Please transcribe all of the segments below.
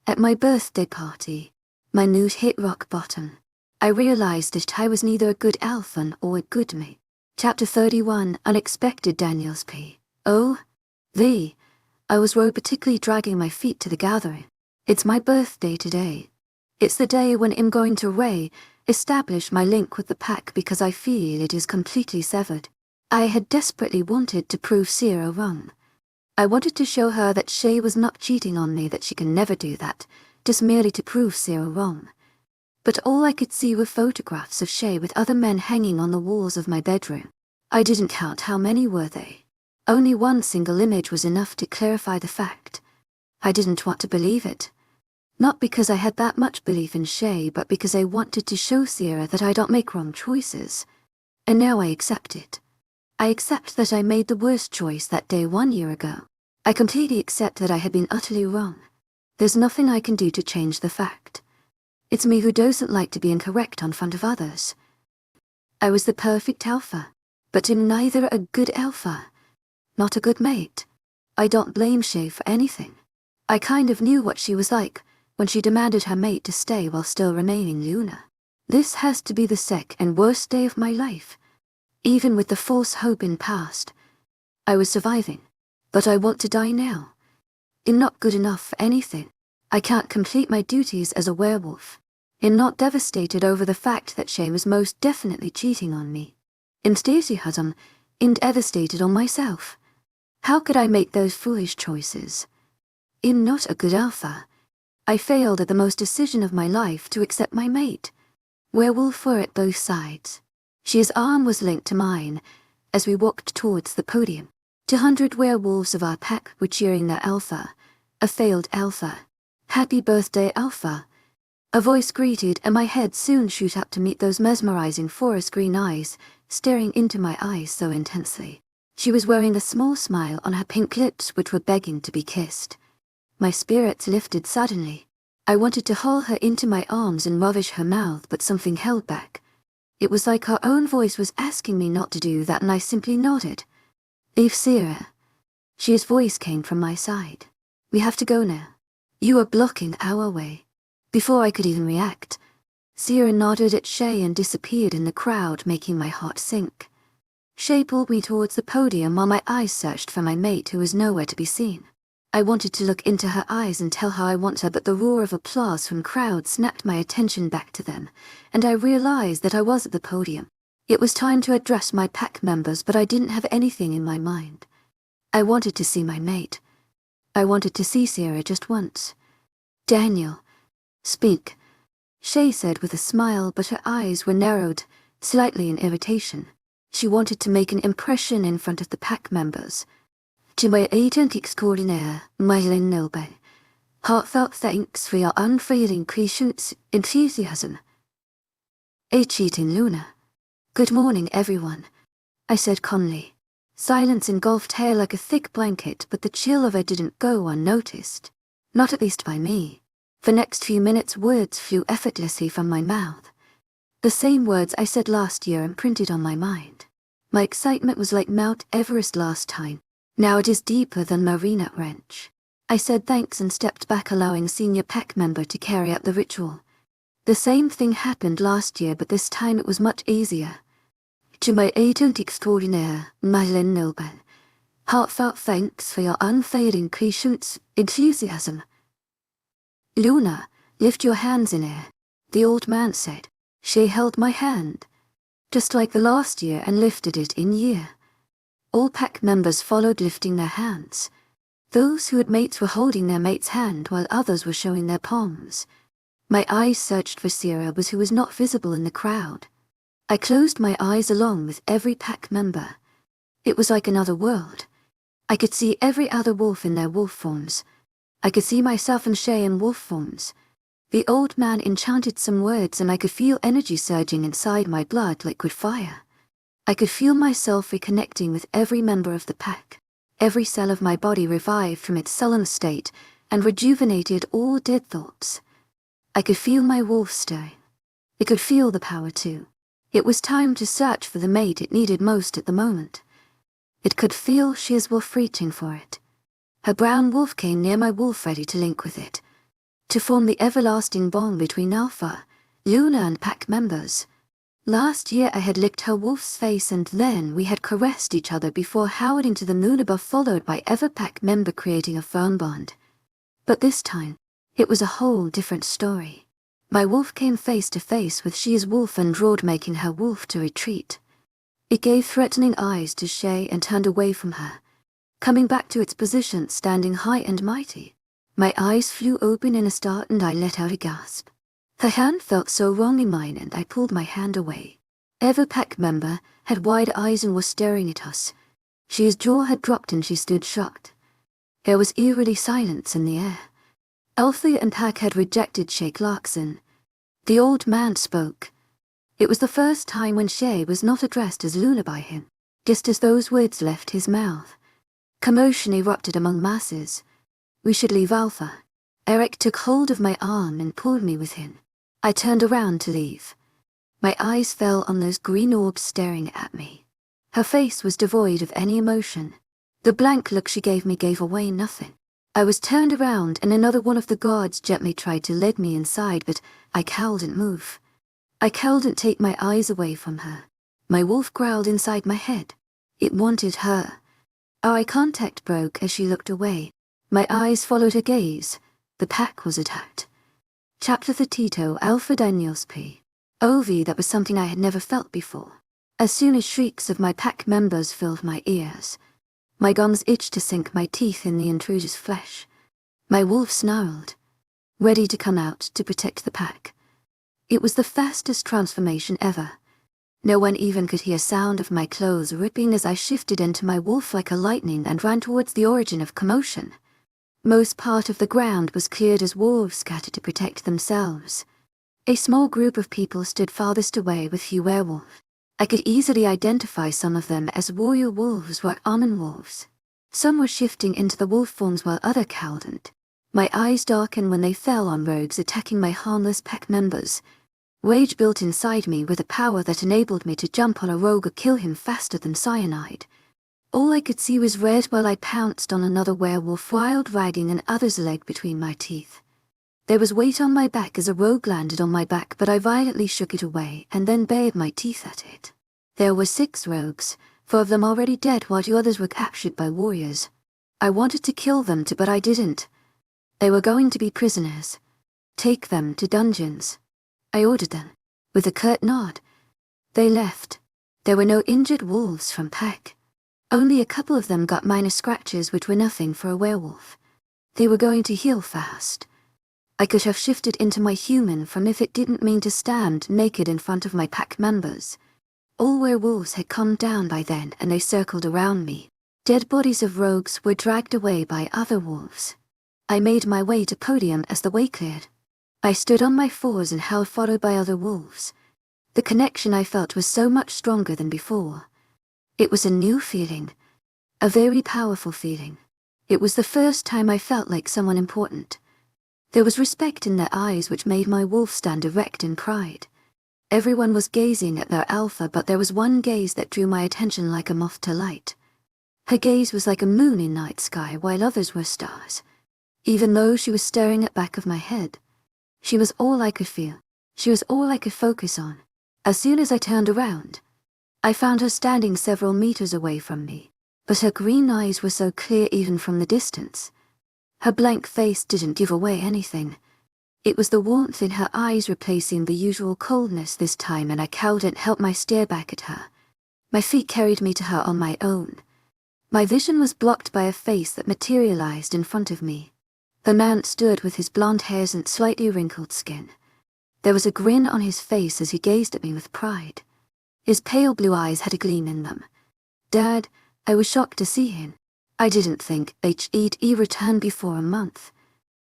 At my birthday party, my mood hit rock bottom. I realized that I was neither a good alpha or a good mate. Chapter 31, Unexpected Daniels P. Oh, I was robotically dragging my feet to the gathering. It's my birthday today. It's the day when I'm going to establish my link with the pack because I feel it is completely severed. I had desperately wanted to prove Sierra wrong. I wanted to show her that Shay was not cheating on me, that she can never do that, just merely to prove Sierra wrong. But all I could see were photographs of Shay with other men hanging on the walls of my bedroom. I didn't count how many were they. Only one single image was enough to clarify the fact. I didn't want to believe it. Not because I had that much belief in Shay, but because I wanted to show Sierra that I don't make wrong choices. And now I accept it. I accept that I made the worst choice that day 1 year ago. I completely accept that I had been utterly wrong. There's nothing I can do to change the fact. It's me who doesn't like to be incorrect in front of others. I was the perfect alpha, but I'm neither a good alpha, not a good mate. I don't blame Shay for anything. I kind of knew what she was like when she demanded her mate to stay while still remaining Luna. This has to be the second worst day of my life. Even with the false hope in past, I was surviving, but I want to die now. I'm not good enough for anything. I can't complete my duties as a werewolf. I'm not devastated over the fact that Shay was most definitely cheating on me. Enthusiasm, I'm devastated on myself. How could I make those foolish choices? I'm not a good alpha. I failed at the most decision of my life to accept my mate. Werewolf were at both sides. Shay's arm was linked to mine as we walked towards the podium. 200 werewolves of our pack were cheering their alpha, a failed alpha. Happy birthday, Alpha. A voice greeted, and my head soon shot up to meet those mesmerizing forest green eyes staring into my eyes so intensely. She was wearing a small smile on her pink lips which were begging to be kissed. My spirits lifted suddenly. I wanted to haul her into my arms and ravish her mouth, but something held back. It was like her own voice was asking me not to do that, and I simply nodded. Leave Sierra. Shay's voice came from my side. We have to go now. You are blocking our way. Before I could even react, Sierra nodded at Shay and disappeared in the crowd, making my heart sink. Shay pulled me towards the podium while my eyes searched for my mate, who was nowhere to be seen. I wanted to look into her eyes and tell her I want her, but the roar of applause from crowd snapped my attention back to them, and I realized that I was at the podium. It was time to address my pack members, but I didn't have anything in my mind. I wanted to see my mate. I wanted to see Sierra just once. Daniel, speak, Shay said with a smile, but her eyes were narrowed, slightly in irritation. She wanted to make an impression in front of the pack members. To my agent extraordinaire, Mylin Nilbe, heartfelt thanks for your unfailing patience, enthusiasm. A cheating Luna. Good morning, everyone, I said calmly. Silence engulfed her like a thick blanket, but the chill of it didn't go unnoticed. Not at least by me. The next few minutes words flew effortlessly from my mouth. The same words I said last year imprinted on my mind. My excitement was like Mount Everest last time. Now it is deeper than Marina Wrench. I said thanks and stepped back, allowing senior pack member to carry out the ritual. The same thing happened last year, but this time it was much easier. To my agent extraordinaire, Mylin Nilben, heartfelt thanks for your unfailing patience, enthusiasm. Luna, lift your hands in air, the old man said. She held my hand, just like the last year, and lifted it in year. All pack members followed, lifting their hands. Those who had mates were holding their mate's hand, while others were showing their palms. My eyes searched for Sierra, who was not visible in the crowd. I closed my eyes along with every pack member. It was like another world. I could see every other wolf in their wolf forms. I could see myself and Shay in wolf forms. The old man enchanted some words, and I could feel energy surging inside my blood, liquid fire. I could feel myself reconnecting with every member of the pack. Every cell of my body revived from its sullen state and rejuvenated all dead thoughts. I could feel my wolf stirring. It could feel the power too. It was time to search for the mate it needed most at the moment. It could feel Shay's wolf reaching for it. Her brown wolf came near my wolf, ready to link with it. to form the everlasting bond between Alpha, Luna and pack members. Last year I had licked her wolf's face and then we had caressed each other before howling to the moon above, followed by every pack member creating a firm bond. But this time, it was a whole different story. My wolf came face to face with She's wolf and roared, making her wolf to retreat. It gave threatening eyes to Shay and turned away from her, coming back to its position, standing high and mighty. My eyes flew open in a start and I let out a gasp. Her hand felt so wrong in mine and I pulled my hand away. Every pack member had wide eyes and was staring at us. She's jaw had dropped and she stood shocked. There was eerily silence in the air. Althea and Pack had rejected Shay Clarkson. The old man spoke. It was the first time when Shay was not addressed as Luna by him. Just as those words left his mouth, commotion erupted among masses. We should leave Alpha. Eric took hold of my arm and pulled me with him. I turned around to leave. My eyes fell on those green orbs staring at me. Her face was devoid of any emotion. The blank look she gave me gave away nothing. I was turned around and another one of the guards gently tried to lead me inside, but I couldn't move. I couldn't take my eyes away from her. My wolf growled inside my head. It wanted her. Our eye contact broke as she looked away. My eyes followed her gaze. The pack was attacked. Chapter the Tito Alpha Daniels POV. That was something I had never felt before. As soon as shrieks of my pack members filled my ears, my gums itched to sink my teeth in the intruder's flesh. My wolf snarled, ready to come out to protect the pack. It was the fastest transformation ever. No one even could hear sound of my clothes ripping as I shifted into my wolf like a lightning and ran towards the origin of commotion. Most part of the ground was cleared as wolves scattered to protect themselves. A small group of people stood farthest away with few werewolves. I could easily identify some of them as warrior wolves or almond wolves. Some were shifting into the wolf forms while others couldn't. My eyes darkened when they fell on rogues attacking my harmless pack members. Rage built inside me with a power that enabled me to jump on a rogue or kill him faster than cyanide. All I could see was red while I pounced on another werewolf, wild riding an other's leg between my teeth. There was weight on my back as a rogue landed on my back, but I violently shook it away and then bared my teeth at it. There were 6 rogues, 4 of them already dead while 2 others were captured by warriors. I wanted to kill them too, but I didn't. They were going to be prisoners. Take them to dungeons. I ordered them. With a curt nod, they left. There were no injured wolves from pack. Only a couple of them got minor scratches, which were nothing for a werewolf. They were going to heal fast. I could have shifted into my human form if it didn't mean to stand naked in front of my pack members. All werewolves had calmed down by then and they circled around me. Dead bodies of rogues were dragged away by other wolves. I made my way to podium as the way cleared. I stood on my fours and howled, followed by other wolves. The connection I felt was so much stronger than before. It was a new feeling, a very powerful feeling. It was the first time I felt like someone important. There was respect in their eyes which made my wolf stand erect in pride. Everyone was gazing at their alpha, but there was one gaze that drew my attention like a moth to light. Her gaze was like a moon in night sky while others were stars. Even though she was staring at back of my head, she was all I could feel. She was all I could focus on. As soon as I turned around, I found her standing several meters away from me, but her green eyes were so clear even from the distance. Her blank face didn't give away anything. It was the warmth in her eyes replacing the usual coldness this time, and I couldn't help my stare back at her. My feet carried me to her on my own. My vision was blocked by a face that materialized in front of me. The man stood with his blonde hairs and slightly wrinkled skin. There was a grin on his face as he gazed at me with pride. His pale blue eyes had a gleam in them. Dad, I was shocked to see him. I didn't think he'd return before a month.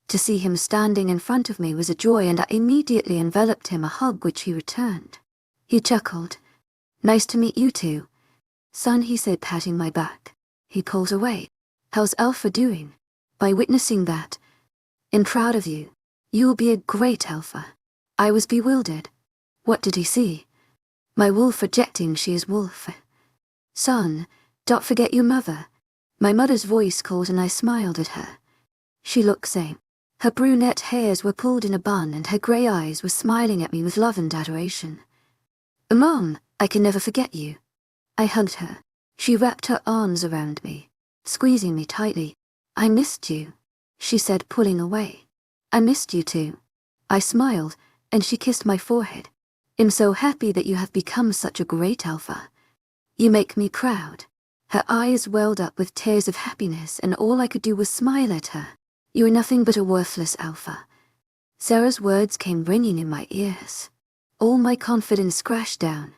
To see him standing in front of me was a joy, and I immediately enveloped him a hug which he returned. He chuckled. Nice to meet you too. Son, he said, patting my back. He pulled away. How's Alpha doing? By witnessing that, I'm proud of you. You'll be a great Alpha. I was bewildered. What did he see? My wolf rejecting She's wolf. Son, don't forget your mother. My mother's voice called and I smiled at her. She looked same. Her brunette hairs were pulled in a bun and her grey eyes were smiling at me with love and adoration. "Mom, I can never forget you." I hugged her. She wrapped her arms around me, squeezing me tightly. "I missed you," she said, pulling away. "I missed you too." I smiled, and she kissed my forehead. "I'm so happy that you have become such a great alpha. You make me proud." Her eyes welled up with tears of happiness, and all I could do was smile at her. "You are nothing but a worthless alpha." Sarah's words came ringing in my ears. All my confidence crashed down.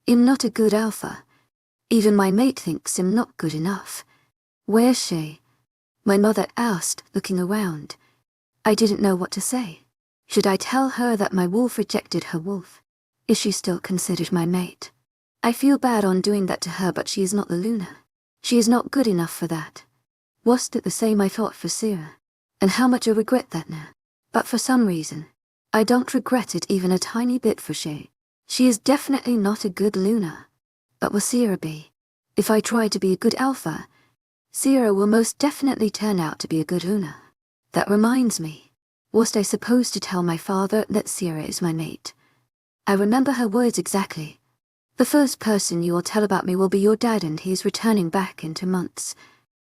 "I'm not a good alpha. Even my mate thinks I'm not good enough." "Where's she?" my mother asked, looking around. I didn't know what to say. Should I tell her that my wolf rejected her wolf? Is she still considered my mate? I feel bad on doing that to her, but she is not the Luna. She is not good enough for that. Wasn't it the same I thought for Sarah? And how much I regret that now. But for some reason, I don't regret it even a tiny bit for Shay. She is definitely not a good Luna. But will Sarah be? If I try to be a good alpha, Sarah will most definitely turn out to be a good Luna. That reminds me. Was I supposed to tell my father that Sarah is my mate? I remember her words exactly. "The first person you will tell about me will be your dad, and he is returning back in 2 months."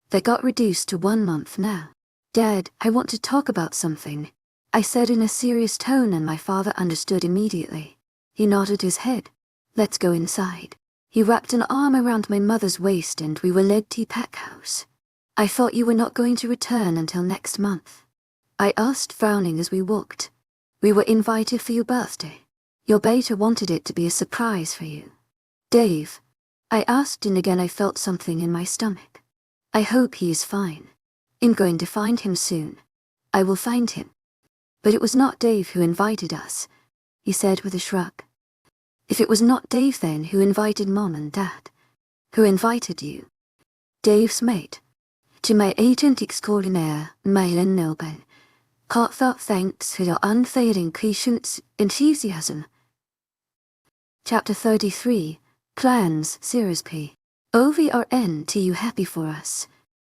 They got reduced to 1 month now. "Dad, I want to talk about something," I said in a serious tone, and my father understood immediately. He nodded his head. "Let's go inside." He wrapped an arm around my mother's waist and we were led to Pack House. "I thought you were not going to return until next month," I asked, frowning as we walked. "We were invited for your birthday. Your beta wanted it to be a surprise for you." "Dave?" I asked, and again I felt something in my stomach. "I hope he is fine. I'm going to find him soon. I will find him." "But it was not Dave who invited us," he said with a shrug. "If it was not Dave, then who invited Mom and Dad? Who invited you?" "Dave's mate. To my agent extraordinaire, Mylan Nilben. Heartfelt thanks for your unfailing patience, enthusiasm." Chapter 33. Plans, Series P. "OVRN, you happy for us?"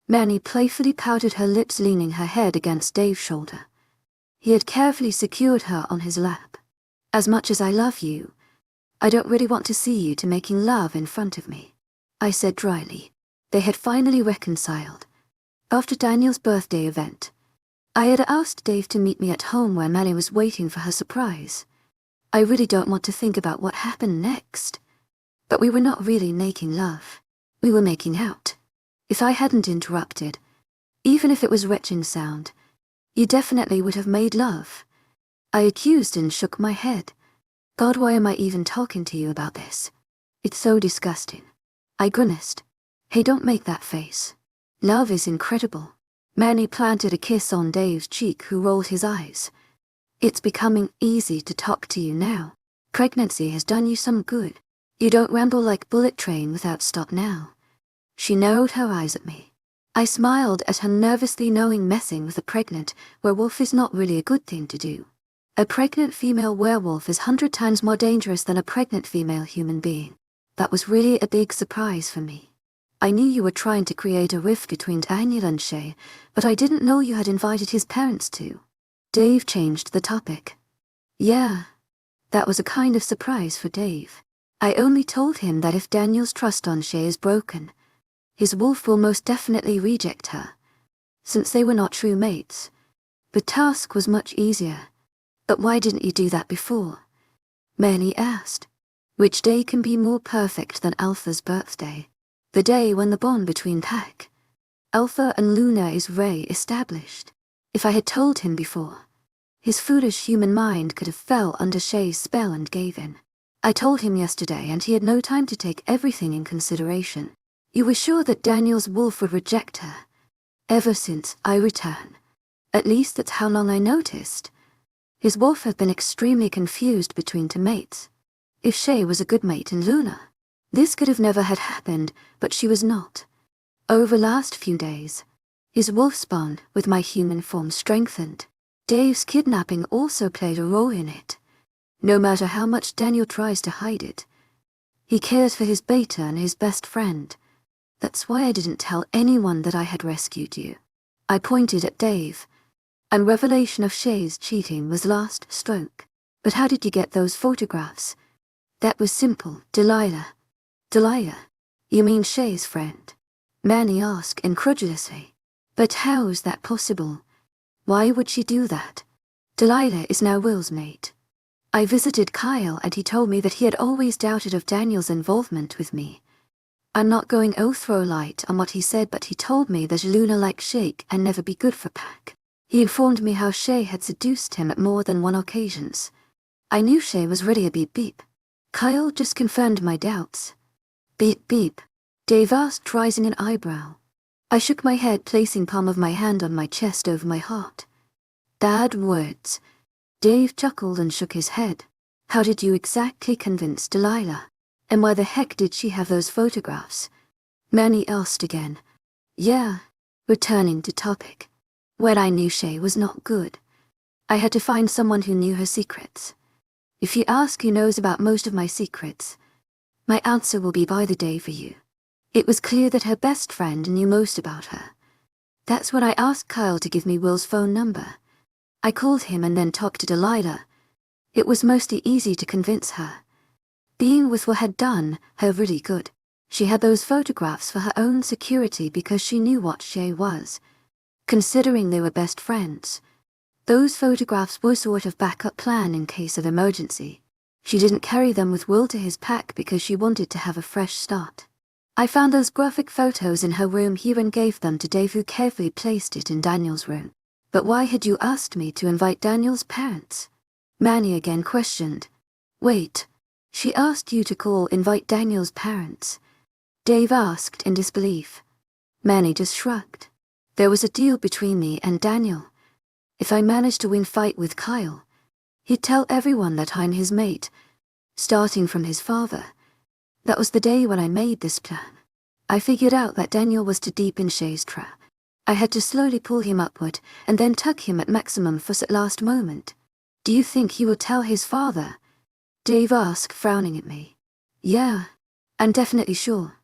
Manny playfully pouted her lips, leaning her head against Dave's shoulder. He had carefully secured her on his lap. "As much as I love you, I don't really want to see you making love in front of me," I said dryly. They had finally reconciled. After Daniel's birthday event, I had asked Dave to meet me at home where Manny was waiting for her surprise. I really don't want to think about what happened next. But we were not really making love. We were making out. If I hadn't interrupted, even if it was retching sound, you definitely would have made love. I accused and shook my head. God, why am I even talking to you about this? It's so disgusting. I grimaced. Hey, don't make that face. Love is incredible. Manny planted a kiss on Dave's cheek, who rolled his eyes. It's becoming easy to talk to you now. Pregnancy has done you some good. You don't ramble like Bullet Train without stop now. She narrowed her eyes at me. I smiled at her nervously, knowing messing with a pregnant werewolf is not really a good thing to do. A pregnant female werewolf is 100 times more dangerous than a pregnant female human being. That was really a big surprise for me. I knew you were trying to create a rift between Daniel and Shay, but I didn't know you had invited his parents too. Dave changed the topic. Yeah, that was a kind of surprise for Dave. I only told him that if Daniel's trust on Shay is broken, his wolf will most definitely reject her. Since they were not true mates, the task was much easier. But why didn't you do that before? Manny asked. Which day can be more perfect than Alpha's birthday? The day when the bond between Pack, Alpha and Luna is re-established. If I had told him before, his foolish human mind could have fell under Shay's spell and gave in. I told him yesterday, and he had no time to take everything in consideration. You were sure that Daniel's wolf would reject her. Ever since I returned. At least that's how long I noticed. His wolf had been extremely confused between 2 mates. If Shay was a good mate in Luna, this could have never had happened, but she was not. Over the last few days, his wolf's bond with my human form strengthened. Dave's kidnapping also played a role in it. No matter how much Daniel tries to hide it, he cares for his beta and his best friend. That's why I didn't tell anyone that I had rescued you. I pointed at Dave. And revelation of Shay's cheating was last stroke. But how did you get those photographs? That was simple, Delilah. Delilah? You mean Shay's friend? Manny asked incredulously. But how is that possible? Why would she do that? Delilah is now Will's mate. I visited Kyle and he told me that he had always doubted of Daniel's involvement with me. I'm not going to throw light on what he said, but he told me that Luna like Shay can never be good for Pack. He informed me how Shay had seduced him at more than one occasions. I knew Shay was ready to beep beep. Kyle just confirmed my doubts. Beep beep? Dave asked, raising an eyebrow. I shook my head, placing palm of my hand on my chest over my heart. Bad words. Dave chuckled and shook his head. How did you exactly convince Delilah? And why the heck did she have those photographs? Manny asked again. Yeah, returning to topic. When I knew Shay was not good, I had to find someone who knew her secrets. If you ask who knows about most of my secrets, my answer will be by the day for you. It was clear that her best friend knew most about her. That's when I asked Kyle to give me Will's phone number. I called him and then talked to Delilah. It was mostly easy to convince her. Being with Will had done her really good. She had those photographs for her own security because she knew what Shay was. Considering they were best friends, those photographs were sort of backup plan in case of emergency. She didn't carry them with Will to his pack because she wanted to have a fresh start. I found those graphic photos in her room here and gave them to Dave, who carefully placed it in Daniel's room. But why had you asked me to invite Daniel's parents? Manny again questioned. Wait, she asked you to invite Daniel's parents? Dave asked in disbelief. Manny just shrugged. There was a deal between me and Daniel. If I managed to win fight with Kyle, he'd tell everyone that I'm his mate, starting from his father. That was the day when I made this plan. I figured out that Daniel was too deep in Shay's trap. I had to slowly pull him upward and then tug him at maximum force at last moment. Do you think he will tell his father? Dave asked, frowning at me. Yeah, I'm definitely sure.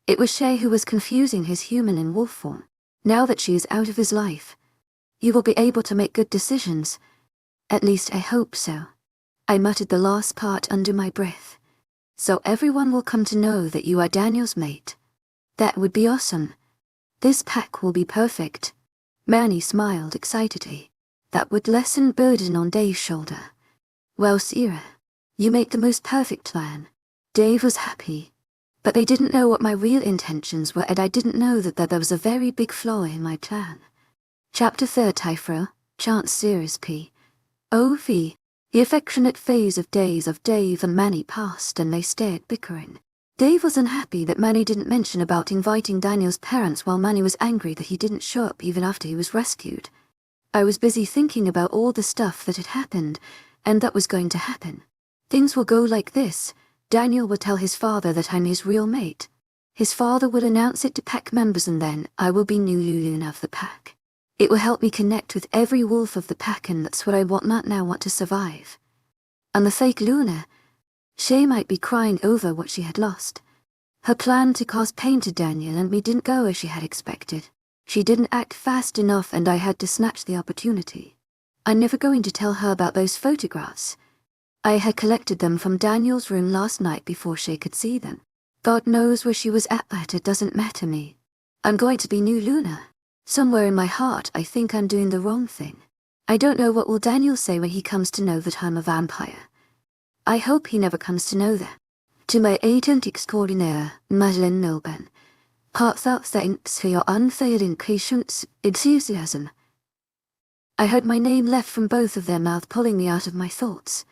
It was Shay who was confusing his human and wolf form. Now that she is out of his life, you will be able to make good decisions. At least I hope so. I muttered the last part under my breath. So everyone will come to know that you are Daniel's mate. That would be awesome. This pack will be perfect. Manny smiled excitedly. That would lessen burden on Dave's shoulder. Well, Sierra, you make the most perfect plan. Dave was happy, but they didn't know what my real intentions were, and I didn't know that there was a very big flaw in my plan. Chapter 3, Typhra, Chance Series P. O.V. The affectionate phase of days of Dave and Manny passed and they stared bickering. Dave was unhappy that Manny didn't mention about inviting Daniel's parents, while Manny was angry that he didn't show up even after he was rescued. I was busy thinking about all the stuff that had happened and that was going to happen. Things will go like this. Daniel will tell his father that I'm his real mate. His father will announce it to pack members and then I will be new Luna of the pack. It will help me connect with every wolf of the pack, and that's what I want to survive. And the fake Luna, Shay might be crying over what she had lost. Her plan to cause pain to Daniel and me didn't go as she had expected. She didn't act fast enough and I had to snatch the opportunity. I'm never going to tell her about those photographs. I had collected them from Daniel's room last night before Shay could see them. God knows where she was at, but it doesn't matter me. I'm going to be new Luna. Somewhere in my heart I think I'm doing the wrong thing. I don't know what will Daniel say when he comes to know that I'm a vampire. I hope he never comes to know that. To my agent extraordinaire, Madeleine Milburn, heartfelt thanks for your unfailing patience, enthusiasm. I heard my name left from both of their mouths, pulling me out of my thoughts.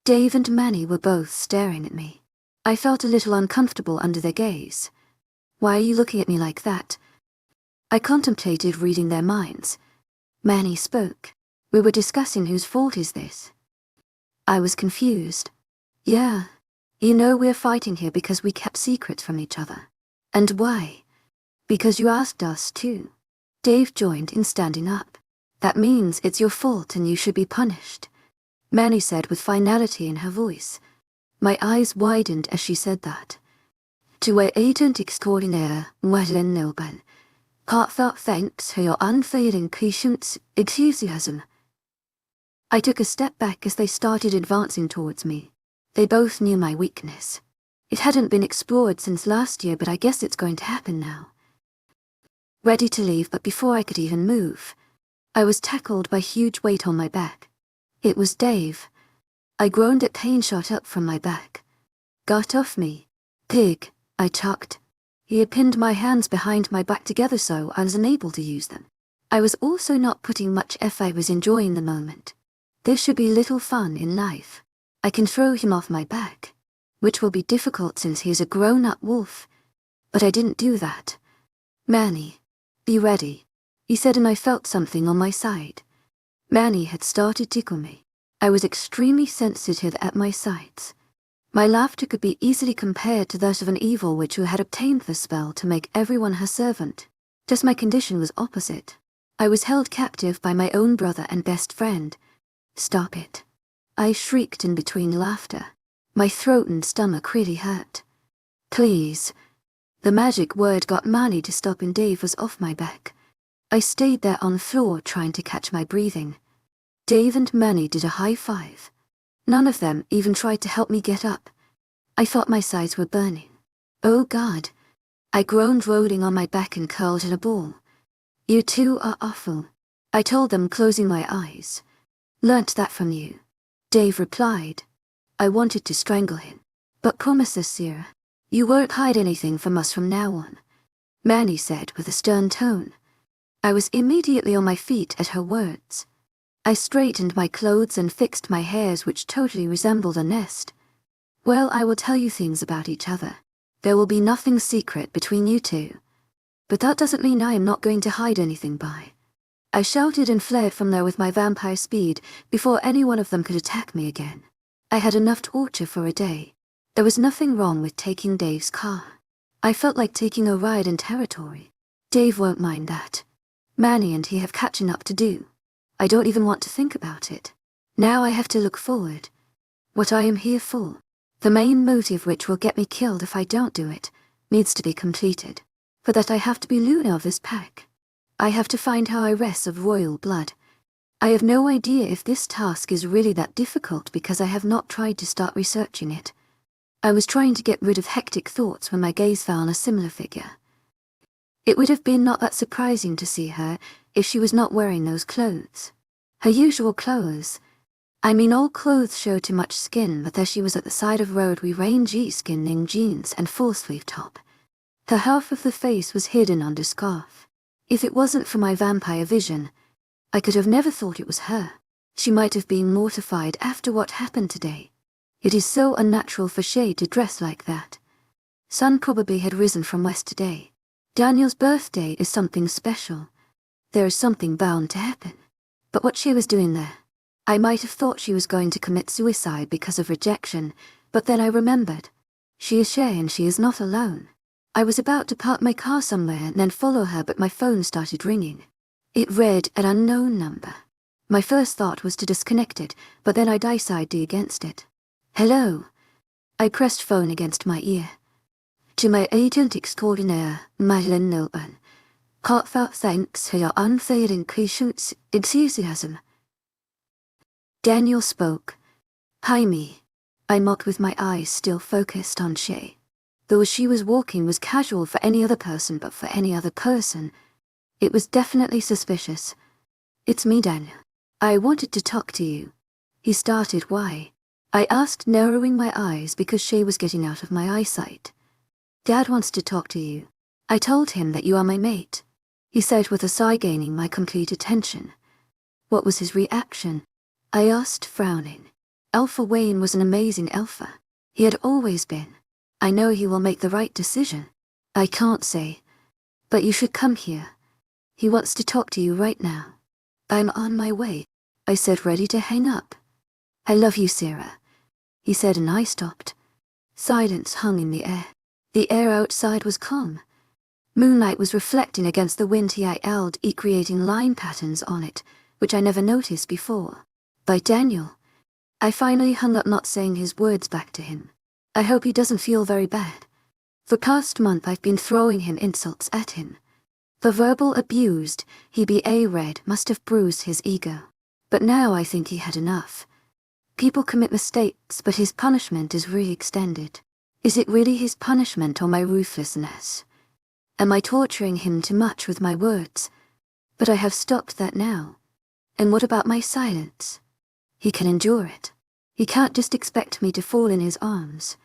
Dave and Manny were both staring at me. I felt a little uncomfortable under their gaze. Why are you looking at me like that? I contemplated reading their minds. Manny spoke. We were discussing whose fault is this. I was confused. Yeah, you know we're fighting here because we kept secrets from each other. And why? Because you asked us to. Dave joined in, standing up. That means it's your fault and you should be punished, Manny said with finality in her voice. My eyes widened as she said that. To our agent extraordinaire, Madeleine Milburn, Heartfelt thanks for your unfailing patience, enthusiasm. I took a step back as they started advancing towards me. They both knew my weakness. It hadn't been explored since last year, but I guess it's going to happen now. Ready to leave, but before I could even move, I was tackled by huge weight on my back. It was Dave. I groaned at pain shot up from my back. Got off me, pig, I chucked. He had pinned my hands behind my back together so I was unable to use them. I was also not putting much effort. I was enjoying the moment. There should be little fun in life. I can throw him off my back, which will be difficult since he is a grown-up wolf. But I didn't do that. Manny, be ready, he said, and I felt something on my side. Manny had started to tickle me. I was extremely sensitive at my sides. My laughter could be easily compared to that of an evil witch who had obtained the spell to make everyone her servant. Just my condition was opposite. I was held captive by my own brother and best friend. Stop it. I shrieked in between laughter. My throat and stomach really hurt. Please. The magic word got Manny to stop and Dave was off my back. I stayed there on the floor trying to catch my breathing. Dave and Manny did a high five. None of them even tried to help me get up. I thought my sides were burning. Oh God. I groaned, rolling on my back and curled in a ball. You two are awful, I told them, closing my eyes. Learnt that from you, Dave replied. I wanted to strangle him. But promise us, Sarah, you won't hide anything from us from now on, Manny said with a stern tone. I was immediately on my feet at her words. I straightened my clothes and fixed my hairs, which totally resembled a nest. Well, I will tell you things about each other. There will be nothing secret between you two. But that doesn't mean I am not going to hide anything by. I shouted and fled from there with my vampire speed before any one of them could attack me again. I had enough torture for a day. There was nothing wrong with taking Dave's car. I felt like taking a ride in territory. Dave won't mind that. Manny and he have catching up to do. I don't even want to think about it. Now I have to look forward. What I am here for, the main motive which will get me killed if I don't do it, needs to be completed. For that I have to be Luna of this pack. I have to find how I wrest of royal blood. I have no idea if this task is really that difficult because I have not tried to start researching it. I was trying to get rid of hectic thoughts when my gaze fell on a similar figure. It would have been not that surprising to see her if she was not wearing those clothes. Her usual clothes. I mean, all clothes show too much skin, but there she was at the side of road wearing G-skinning jeans and full-sleeve top. Her half of the face was hidden under scarf. If it wasn't for my vampire vision, I could have never thought it was her. She might have been mortified after what happened today. It is so unnatural for Shay to dress like that. Sun probably had risen from west today. Daniel's birthday is something special. There is something bound to happen. But what she was doing there? I might have thought she was going to commit suicide because of rejection, but then I remembered. She is Shay and she is not alone. I was about to park my car somewhere and then follow her, but my phone started ringing. It read an unknown number. My first thought was to disconnect it, but then I decided against it. Hello. I pressed phone against my ear. To my agent extraordinaire, Madeleine Nilton. Heartfelt thanks for your unfailing patience, enthusiasm. Daniel spoke. Hi me. I mocked with my eyes still focused on Shay. Though as she was walking was casual for any other person, but for any other person, it was definitely suspicious. It's me, Daniel. I wanted to talk to you. He started. Why? I asked, narrowing my eyes because Shay was getting out of my eyesight. Dad wants to talk to you. I told him that you are my mate, he said with a sigh, gaining my complete attention. What was his reaction? I asked, frowning. Alpha Wayne was an amazing alpha. He had always been. I know he will make the right decision. I can't say. But you should come here. He wants to talk to you right now. I'm on my way, I said, ready to hang up. I love you, Sarah, he said, and I stopped. Silence hung in the air. The air outside was calm. Moonlight was reflecting against the wind he yelled, creating line patterns on it, which I never noticed before. By Daniel. I finally hung up, not saying his words back to him. I hope he doesn't feel very bad. For past month I've been throwing him insults at him. The verbal abused he read must have bruised his ego. But now I think he had enough. People commit mistakes, but his punishment is really extended. Is it really his punishment or my ruthlessness? Am I torturing him too much with my words? But I have stopped that now. And what about my silence? He can endure it. He can't just expect me to fall in his arms.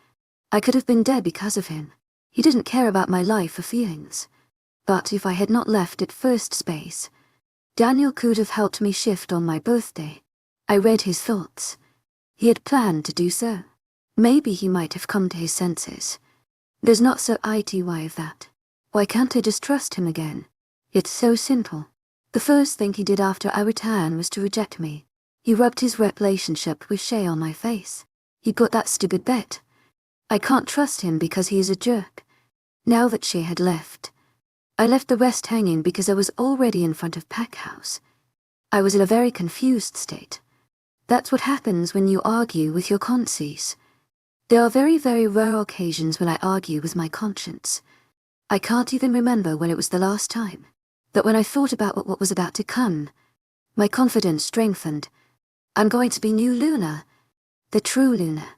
I could have been dead because of him. He didn't care about my life or feelings. But if I had not left at first space, Daniel could have helped me shift on my birthday. I read his thoughts. He had planned to do so. Maybe he might have come to his senses. There's not so ity of that. Why can't I just trust him again? It's so simple. The first thing he did after I returned was to reject me. He rubbed his relationship with Shay on my face. He put that stupid bet. I can't trust him because he is a jerk. Now that Shay had left, I left the rest hanging because I was already in front of Pack House. I was in a very confused state. That's what happens when you argue with your conscience. There are very, very rare occasions when I argue with my conscience. I can't even remember when it was the last time. But when I thought about what was about to come, my confidence strengthened. I'm going to be new Luna. The true Luna.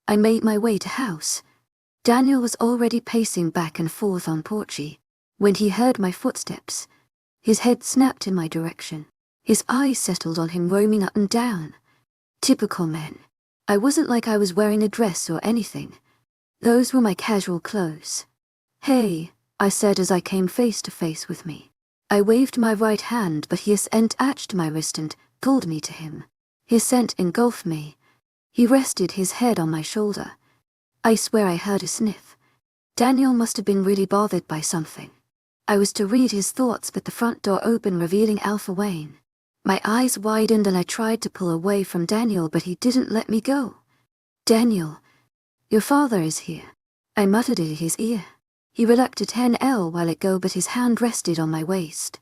I made my way to house. Daniel was already pacing back and forth on porchy. When he heard my footsteps, his head snapped in my direction. His eyes settled on him, roaming up and down. Typical men. I wasn't like I was wearing a dress or anything. Those were my casual clothes. Hey, I said as I came face to face with me. I waved my right hand, but he attached my wrist and pulled me to him. His scent engulfed me. He rested his head on my shoulder. I swear I heard a sniff. Daniel must have been really bothered by something. I was to read his thoughts, but the front door opened, revealing Alpha Wayne. My eyes widened and I tried to pull away from Daniel, but he didn't let me go. Daniel, your father is here. I muttered in his ear. He reluctant 10L while it go, but his hand rested on my waist.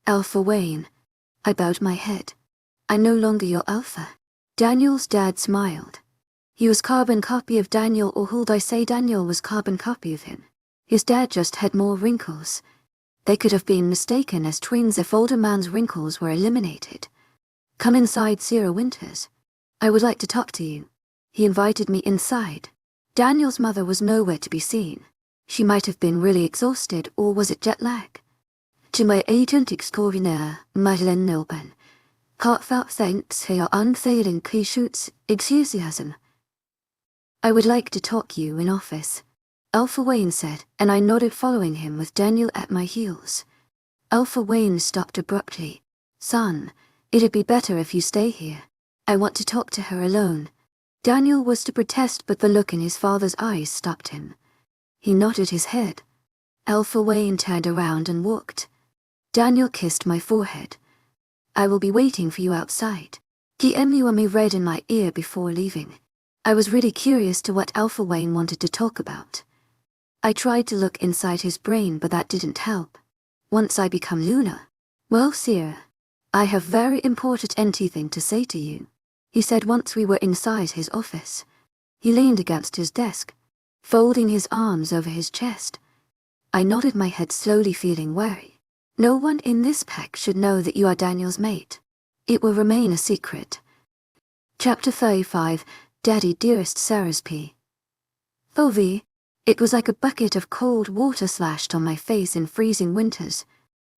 Alpha Wayne. I bowed my head. I'm no longer your Alpha. Daniel's dad smiled. He was carbon copy of Daniel, or would I say Daniel was carbon copy of him. His dad just had more wrinkles. They could have been mistaken as twins if older man's wrinkles were eliminated. Come inside, Sarah Winters. I would like to talk to you. He invited me inside. Daniel's mother was nowhere to be seen. She might have been really exhausted, or was it jet lag? To my agent extraordinaire, Madeleine Nilben. Heartfelt thanks for your unfailing patience, enthusiasm. I would like to talk you in office, Alpha Wayne said, and I nodded, following him with Daniel at my heels. Alpha Wayne stopped abruptly. Son, it'd be better if you stay here. I want to talk to her alone. Daniel was to protest, but the look in his father's eyes stopped him. He nodded his head. Alpha Wayne turned around and walked. Daniel kissed my forehead. I will be waiting for you outside. He me read in my ear before leaving. I was really curious to what Alpha Wayne wanted to talk about. I tried to look inside his brain, but that didn't help. Once I become Luna. Well, Sierra, I have very important anything to say to you, he said once we were inside his office. He leaned against his desk, folding his arms over his chest. I nodded my head, slowly, feeling wary. No one in this pack should know that you are Daniel's mate. It will remain a secret. Chapter 35, Daddy Dearest Sarah's P. Ovi. It was like a bucket of cold water slashed on my face in freezing winters.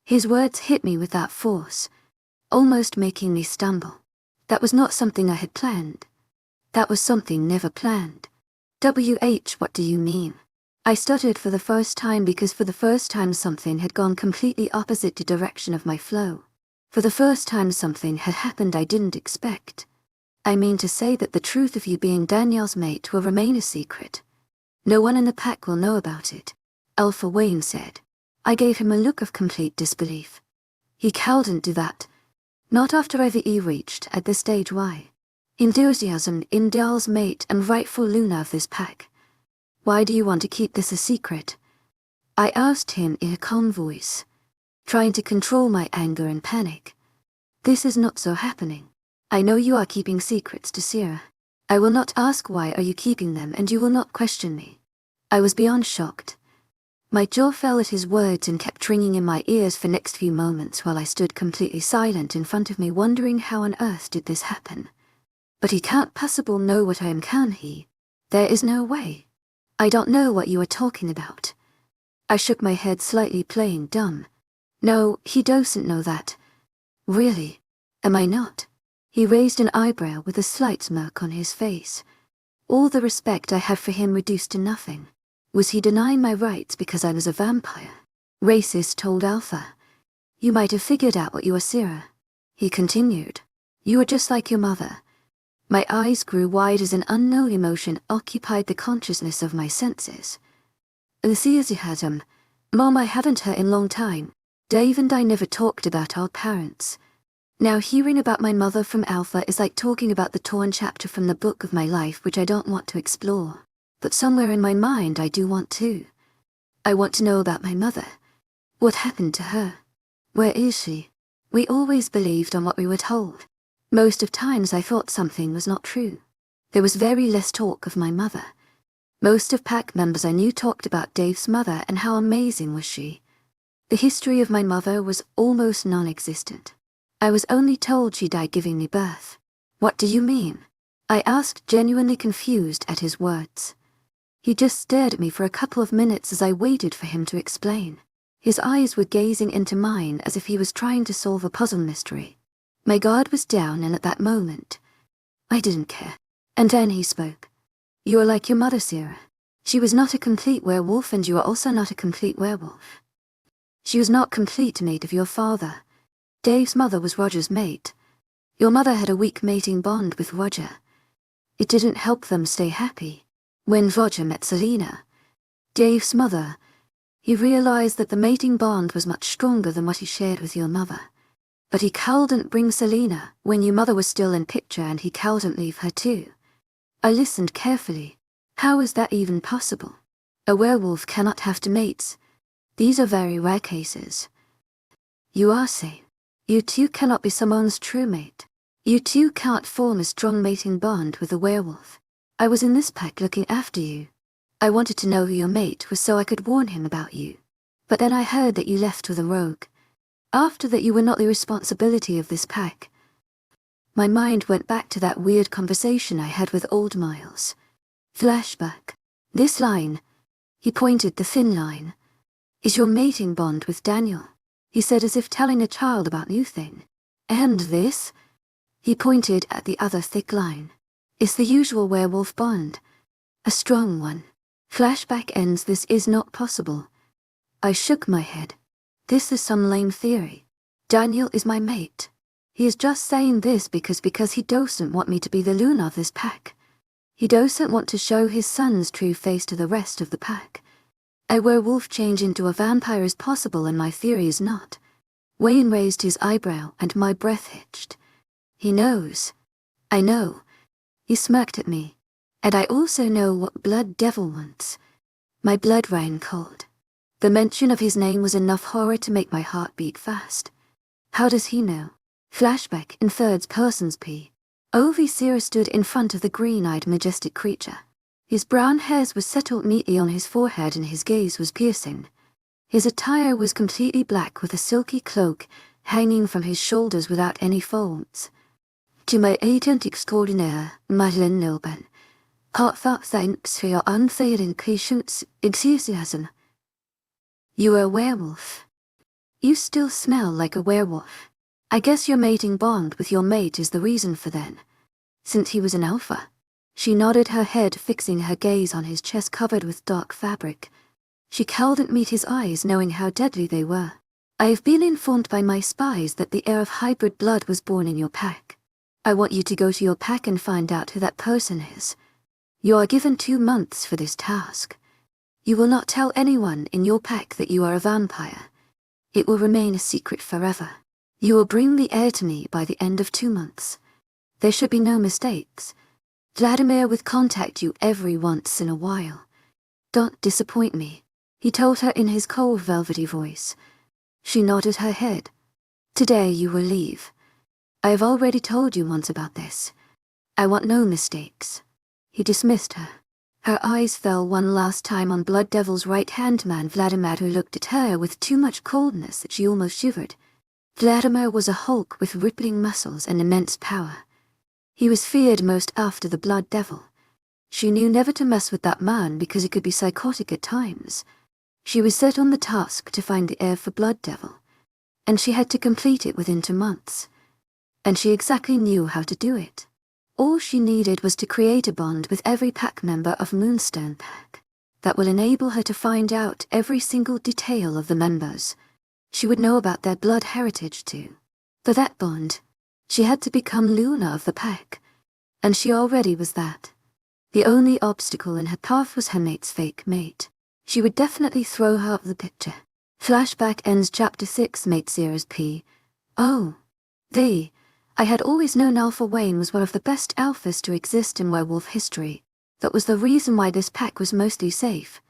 His words hit me with that force, almost making me stumble. That was not something I had planned. That was something never planned. What do you mean? I stuttered for the first time, because for the first time something had gone completely opposite the direction of my flow. For the first time something had happened I didn't expect. I mean to say that the truth of you being Daniel's mate will remain a secret. No one in the pack will know about it, Alpha Wayne said. I gave him a look of complete disbelief. He couldn't do that. Not after I've reached at this stage. Why? Enthusiasm in Dale's mate and rightful Luna of this pack. Why do you want to keep this a secret? I asked him in a calm voice, trying to control my anger and panic. This is not so happening. I know you are keeping secrets to Sierra. I will not ask why are you keeping them, and you will not question me. I was beyond shocked. My jaw fell at his words and kept ringing in my ears for next few moments while I stood completely silent in front of me, wondering how on earth did this happen. But he can't possibly know what I am, can he? There is no way. I don't know what you are talking about. I shook my head slightly, playing dumb. No, he doesn't know that. Really? Am I not? He raised an eyebrow with a slight smirk on his face. All the respect I had for him reduced to nothing. Was he denying my rights because I was a vampire? Racist, told Alpha. You might have figured out what you are, Sarah. He continued. You are just like your mother. My eyes grew wide as an unknown emotion occupied the consciousness of my senses. Enthusiasm. Mom, I haven't heard in a long time. Dave and I never talked about our parents. Now hearing about my mother from Alpha is like talking about the torn chapter from the book of my life, which I don't want to explore. But somewhere in my mind I do want to. I want to know about my mother. What happened to her? Where is she? We always believed on what we were told. Most of times I thought something was not true. There was very less talk of my mother. Most of pack members I knew talked about Dave's mother and how amazing was she. The history of my mother was almost non-existent. I was only told she died giving me birth. What do you mean? I asked, genuinely confused at his words. He just stared at me for a couple of minutes as I waited for him to explain. His eyes were gazing into mine as if he was trying to solve a puzzle mystery. My guard was down, and at that moment, I didn't care. And then he spoke. You are like your mother, Sarah. She was not a complete werewolf, and you are also not a complete werewolf. She was not complete mate of your father. Dave's mother was Roger's mate. Your mother had a weak mating bond with Roger. It didn't help them stay happy. When Roger met Selena, Dave's mother, he realized that the mating bond was much stronger than what he shared with your mother. But he couldn't bring Selena when your mother was still in picture, and he couldn't leave her too. I listened carefully. How is that even possible? A werewolf cannot have two mates. These are very rare cases. You are saying you two cannot be someone's true mate. You two can't form a strong mating bond with a werewolf. I was in this pack looking after you. I wanted to know who your mate was so I could warn him about you. But then I heard that you left with a rogue. After that, you were not the responsibility of this pack. My mind went back to that weird conversation I had with old Miles. Flashback. This line, he pointed the thin line, is your mating bond with Daniel, he said, as if telling a child about new thing. And this, he pointed at the other thick line, is the usual werewolf bond. A strong one. Flashback ends. This is not possible. I shook my head. This is some lame theory. Daniel is my mate. He is just saying this because he doesn't want me to be the loon of this pack. He doesn't want to show his son's true face to the rest of the pack. A werewolf change into a vampire is possible, and my theory is not. Wayne raised his eyebrow and my breath hitched. He knows. I know. He smirked at me. And I also know what Blood Devil wants. My blood ran cold. The mention of his name was enough horror to make my heart beat fast. How does he know? Flashback in third person's P. Ovi Sira stood in front of the green-eyed majestic creature. His brown hairs were settled neatly on his forehead and his gaze was piercing. His attire was completely black with a silky cloak hanging from his shoulders without any folds. To my agent extraordinaire, Madeleine Nilben, heartfelt thanks for your unfailing patience, enthusiasm. You are a werewolf. You still smell like a werewolf. I guess your mating bond with your mate is the reason for then. Since he was an alpha. She nodded her head, fixing her gaze on his chest covered with dark fabric. She couldn't meet his eyes, knowing how deadly they were. I have been informed by my spies that the heir of hybrid blood was born in your pack. I want you to go to your pack and find out who that person is. You are given 2 months for this task. You will not tell anyone in your pack that you are a vampire. It will remain a secret forever. You will bring the heir to me by the end of 2 months. There should be no mistakes. Vladimir will contact you every once in a while. Don't disappoint me, he told her in his cold velvety voice. She nodded her head. Today you will leave. I have already told you once about this. I want no mistakes. He dismissed her. Her eyes fell one last time on Blood Devil's right-hand man Vladimir, who looked at her with too much coldness that she almost shivered. Vladimir was a hulk with rippling muscles and immense power. He was feared most after the Blood Devil. She knew never to mess with that man because he could be psychotic at times. She was set on the task to find the heir for Blood Devil, and she had to complete it within 2 months. And she exactly knew how to do it. All she needed was to create a bond with every pack member of Moonstone Pack that will enable her to find out every single detail of the members. She would know about their blood heritage too. For that bond, she had to become Luna of the pack, and she already was that. The only obstacle in her path was her mate's fake mate. She would definitely throw her out of the picture. Flashback ends Chapter 6. Mate 0p. Oh. I had always known Alpha Wayne was one of the best alphas to exist in werewolf history. That was the reason why this pack was mostly safe.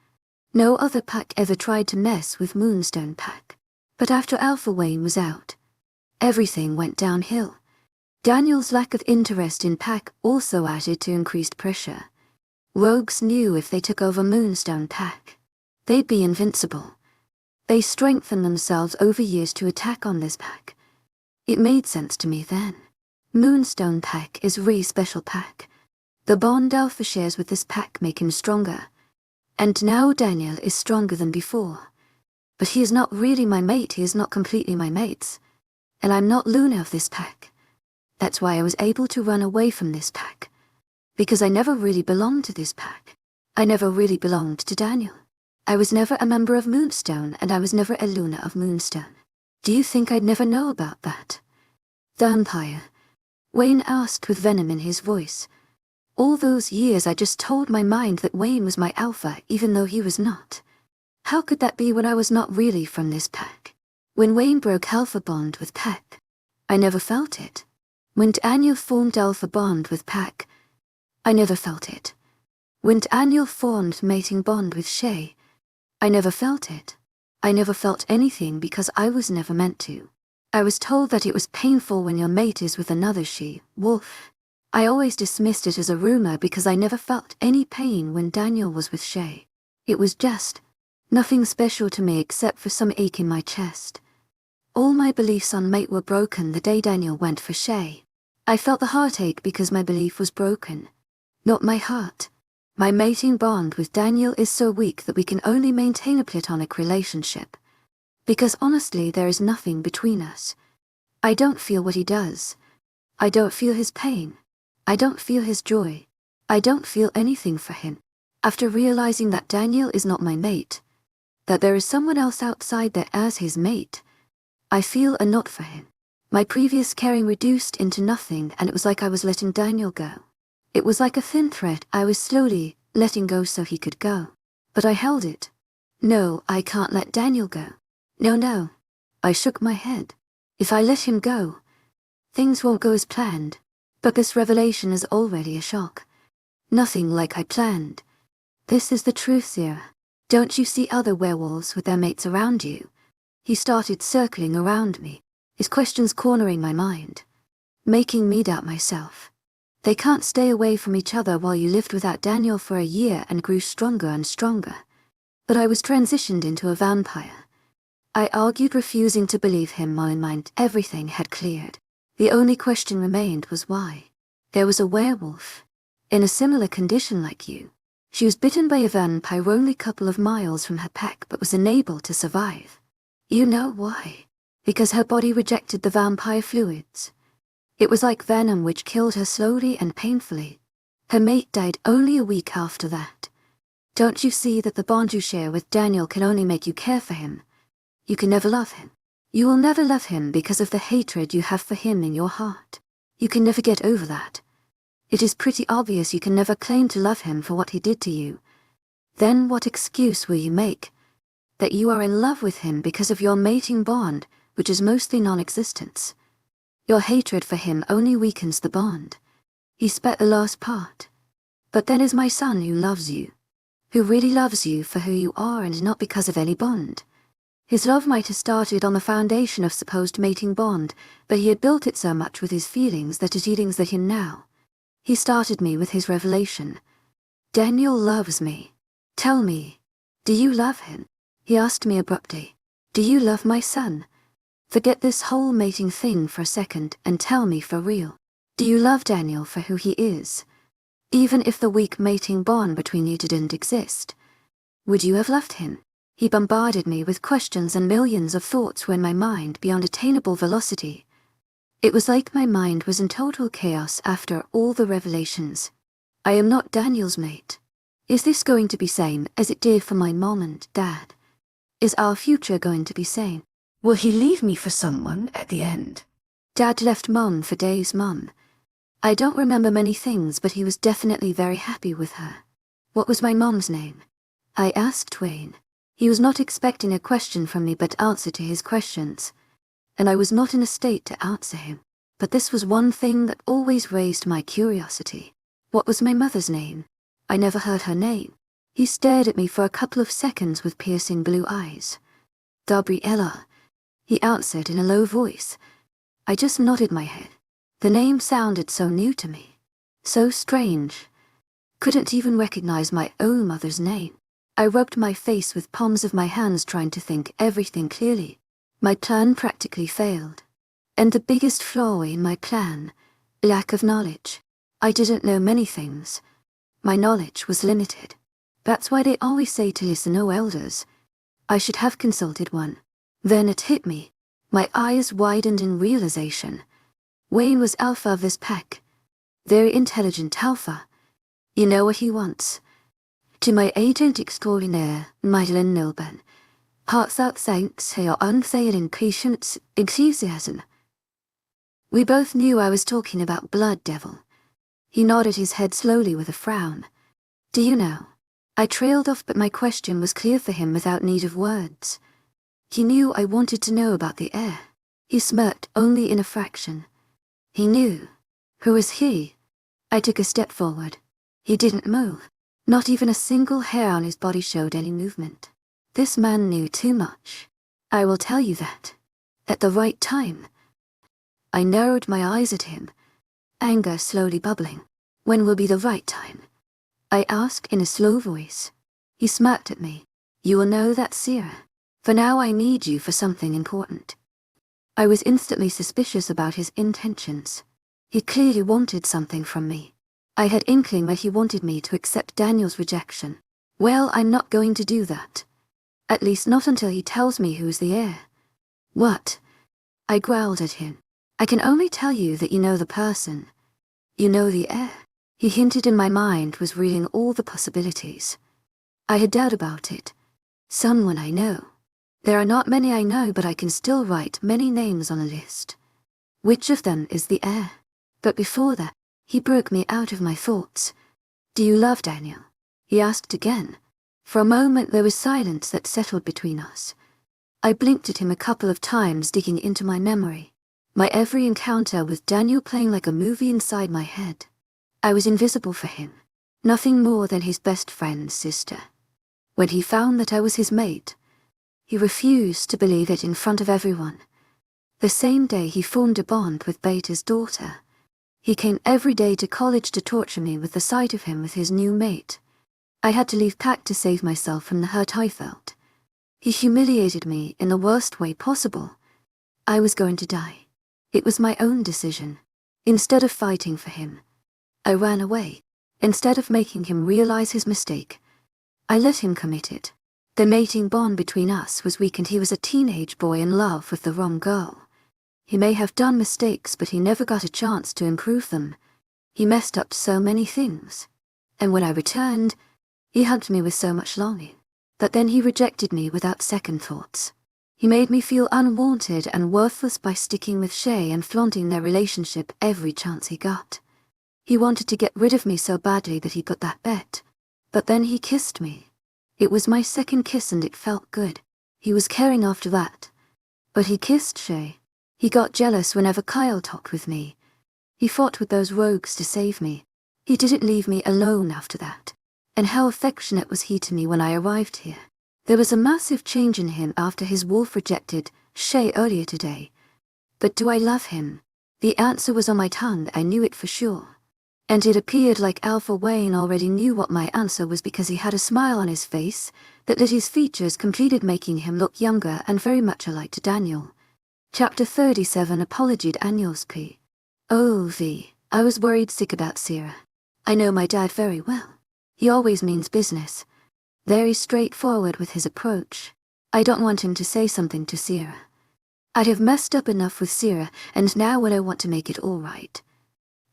No other pack ever tried to mess with Moonstone Pack. But after Alpha Wayne was out, everything went downhill. Daniel's lack of interest in pack also added to increased pressure. Rogues knew if they took over Moonstone Pack, they'd be invincible. They strengthened themselves over years to attack on this pack. It made sense to me then. Moonstone Pack is really special pack. The bond Alpha shares with this pack make him stronger. And now Daniel is stronger than before. But he is not really my mate, he is not completely my mate's. And I'm not Luna of this pack. That's why I was able to run away from this pack. Because I never really belonged to this pack. I never really belonged to Daniel. I was never a member of Moonstone, and I was never a Luna of Moonstone. Do you think I'd never know about that? Vampire. Wayne asked with venom in his voice. All those years I just told my mind that Wayne was my alpha even though he was not. How could that be when I was not really from this pack? When Wayne broke alpha bond with Pack, I never felt it. When Daniel formed alpha bond with Pack, I never felt it. When Daniel formed mating bond with Shay, I never felt it. I never felt anything because I was never meant to. I was told that it was painful when your mate is with another she-wolf. I always dismissed it as a rumor because I never felt any pain when Daniel was with Shay. It was just nothing special to me except for some ache in my chest. All my beliefs on mate were broken the day Daniel went for Shay. I felt the heartache because my belief was broken. Not my heart. My mating bond with Daniel is so weak that we can only maintain a platonic relationship. Because honestly, there is nothing between us. I don't feel what he does. I don't feel his pain. I don't feel his joy. I don't feel anything for him. After realizing that Daniel is not my mate, that there is someone else outside there as his mate, I feel a not for him. My previous caring reduced into nothing, and it was like I was letting Daniel go. It was like a thin thread I was slowly letting go so he could go. But I held it. No, I can't let Daniel go. No. I shook my head. If I let him go, things won't go as planned. But this revelation is already a shock. Nothing like I planned. This is the truth, Zira. Don't you see other werewolves with their mates around you? He started circling around me, his questions cornering my mind, making me doubt myself. They can't stay away from each other while you lived without Daniel for a year and grew stronger and stronger. But I was transitioned into a vampire. I argued, refusing to believe him. My mind, everything had cleared. The only question remained was why. There was a werewolf, in a similar condition like you. She was bitten by a vampire only a couple of miles from her pack but was unable to survive. You know why? Because her body rejected the vampire fluids. It was like venom which killed her slowly and painfully. Her mate died only a week after that. Don't you see that the bond you share with Daniel can only make you care for him? You can never love him. You will never love him because of the hatred you have for him in your heart. You can never get over that. It is pretty obvious you can never claim to love him for what he did to you. Then what excuse will you make? That you are in love with him because of your mating bond, which is mostly non-existence. Your hatred for him only weakens the bond. He spat the last part. But then is my son who loves you. Who really loves you for who you are and not because of any bond. His love might have started on the foundation of supposed mating bond, but he had built it so much with his feelings that it eats at him now. He started me with his revelation. Daniel loves me. Tell me, do you love him? He asked me abruptly. Do you love my son? Forget this whole mating thing for a second and tell me for real. Do you love Daniel for who he is? Even if the weak mating bond between you didn't exist, would you have loved him? He bombarded me with questions and millions of thoughts when my mind beyond attainable velocity. It was like my mind was in total chaos after all the revelations. I am not Daniel's mate. Is this going to be same as it did for my mom and dad? Is our future going to be same? Will he leave me for someone at the end? Dad left Mom for Dave's mum. I don't remember many things, but he was definitely very happy with her. What was my mom's name? I asked Wayne. He was not expecting a question from me but answer to his questions, and I was not in a state to answer him. But this was one thing that always raised my curiosity. What was my mother's name? I never heard her name. He stared at me for a couple of seconds with piercing blue eyes. Gabriella, he answered in a low voice. I just nodded my head. The name sounded so new to me, so strange. Couldn't even recognize my own mother's name. I rubbed my face with palms of my hands trying to think everything clearly. My plan practically failed. And the biggest flaw in my plan, lack of knowledge. I didn't know many things. My knowledge was limited. That's why they always say to listen to elders. I should have consulted one. Then it hit me. My eyes widened in realization. Wayne was alpha of this pack. Very intelligent alpha. You know what he wants. To my agent extraordinaire, Madeleine Nilben. Heartfelt thanks for your unfailing patience, enthusiasm. We both knew I was talking about Blood Devil. He nodded his head slowly with a frown. Do you know? I trailed off, but my question was clear for him without need of words. He knew I wanted to know about the heir. He smirked only in a fraction. He knew. Who was he? I took a step forward. He didn't move. Not even a single hair on his body showed any movement. This man knew too much. I will tell you that. At the right time. I narrowed my eyes at him, anger slowly bubbling. When will be the right time? I asked in a slow voice. He smirked at me. You will know that, Sierra. For now I need you for something important. I was instantly suspicious about his intentions. He clearly wanted something from me. I had inkling that he wanted me to accept Daniel's rejection. Well, I'm not going to do that. At least not until he tells me who's the heir. What? I growled at him. I can only tell you that you know the person. You know the heir. He hinted, and my mind was reading all the possibilities. I had doubt about it. Someone I know. There are not many I know, but I can still write many names on a list. Which of them is the heir? But before that, he broke me out of my thoughts. Do you love Daniel? He asked again. For a moment there was silence that settled between us. I blinked at him a couple of times, digging into my memory. My every encounter with Daniel playing like a movie inside my head. I was invisible for him. Nothing more than his best friend's sister. When he found that I was his mate, he refused to believe it in front of everyone. The same day he formed a bond with Beta's daughter. He came every day to college to torture me with the sight of him with his new mate. I had to leave Pack to save myself from the hurt I felt. He humiliated me in the worst way possible. I was going to die. It was my own decision. Instead of fighting for him, I ran away. Instead of making him realize his mistake, I let him commit it. The mating bond between us was weak, and he was a teenage boy in love with the wrong girl. He may have done mistakes, but he never got a chance to improve them. He messed up so many things. And when I returned, he hugged me with so much longing. But then he rejected me without second thoughts. He made me feel unwanted and worthless by sticking with Shay and flaunting their relationship every chance he got. He wanted to get rid of me so badly that he put that bet. But then he kissed me. It was my second kiss and it felt good. He was caring after that. But he kissed Shay. He got jealous whenever Kyle talked with me. He fought with those rogues to save me. He didn't leave me alone after that. And how affectionate was he to me when I arrived here. There was a massive change in him after his wolf rejected Shay earlier today. But do I love him? The answer was on my tongue. I knew it for sure. And it appeared like Alpha Wayne already knew what my answer was because he had a smile on his face that lit his features completed making him look younger and very much alike to Daniel. Chapter 37 Apology Daniel's P. Oh V. I was worried sick about Sierra. I know my dad very well. He always means business. Very straightforward with his approach. I don't want him to say something to Sierra. I'd have messed up enough with Sierra, and now when I want to make it all right.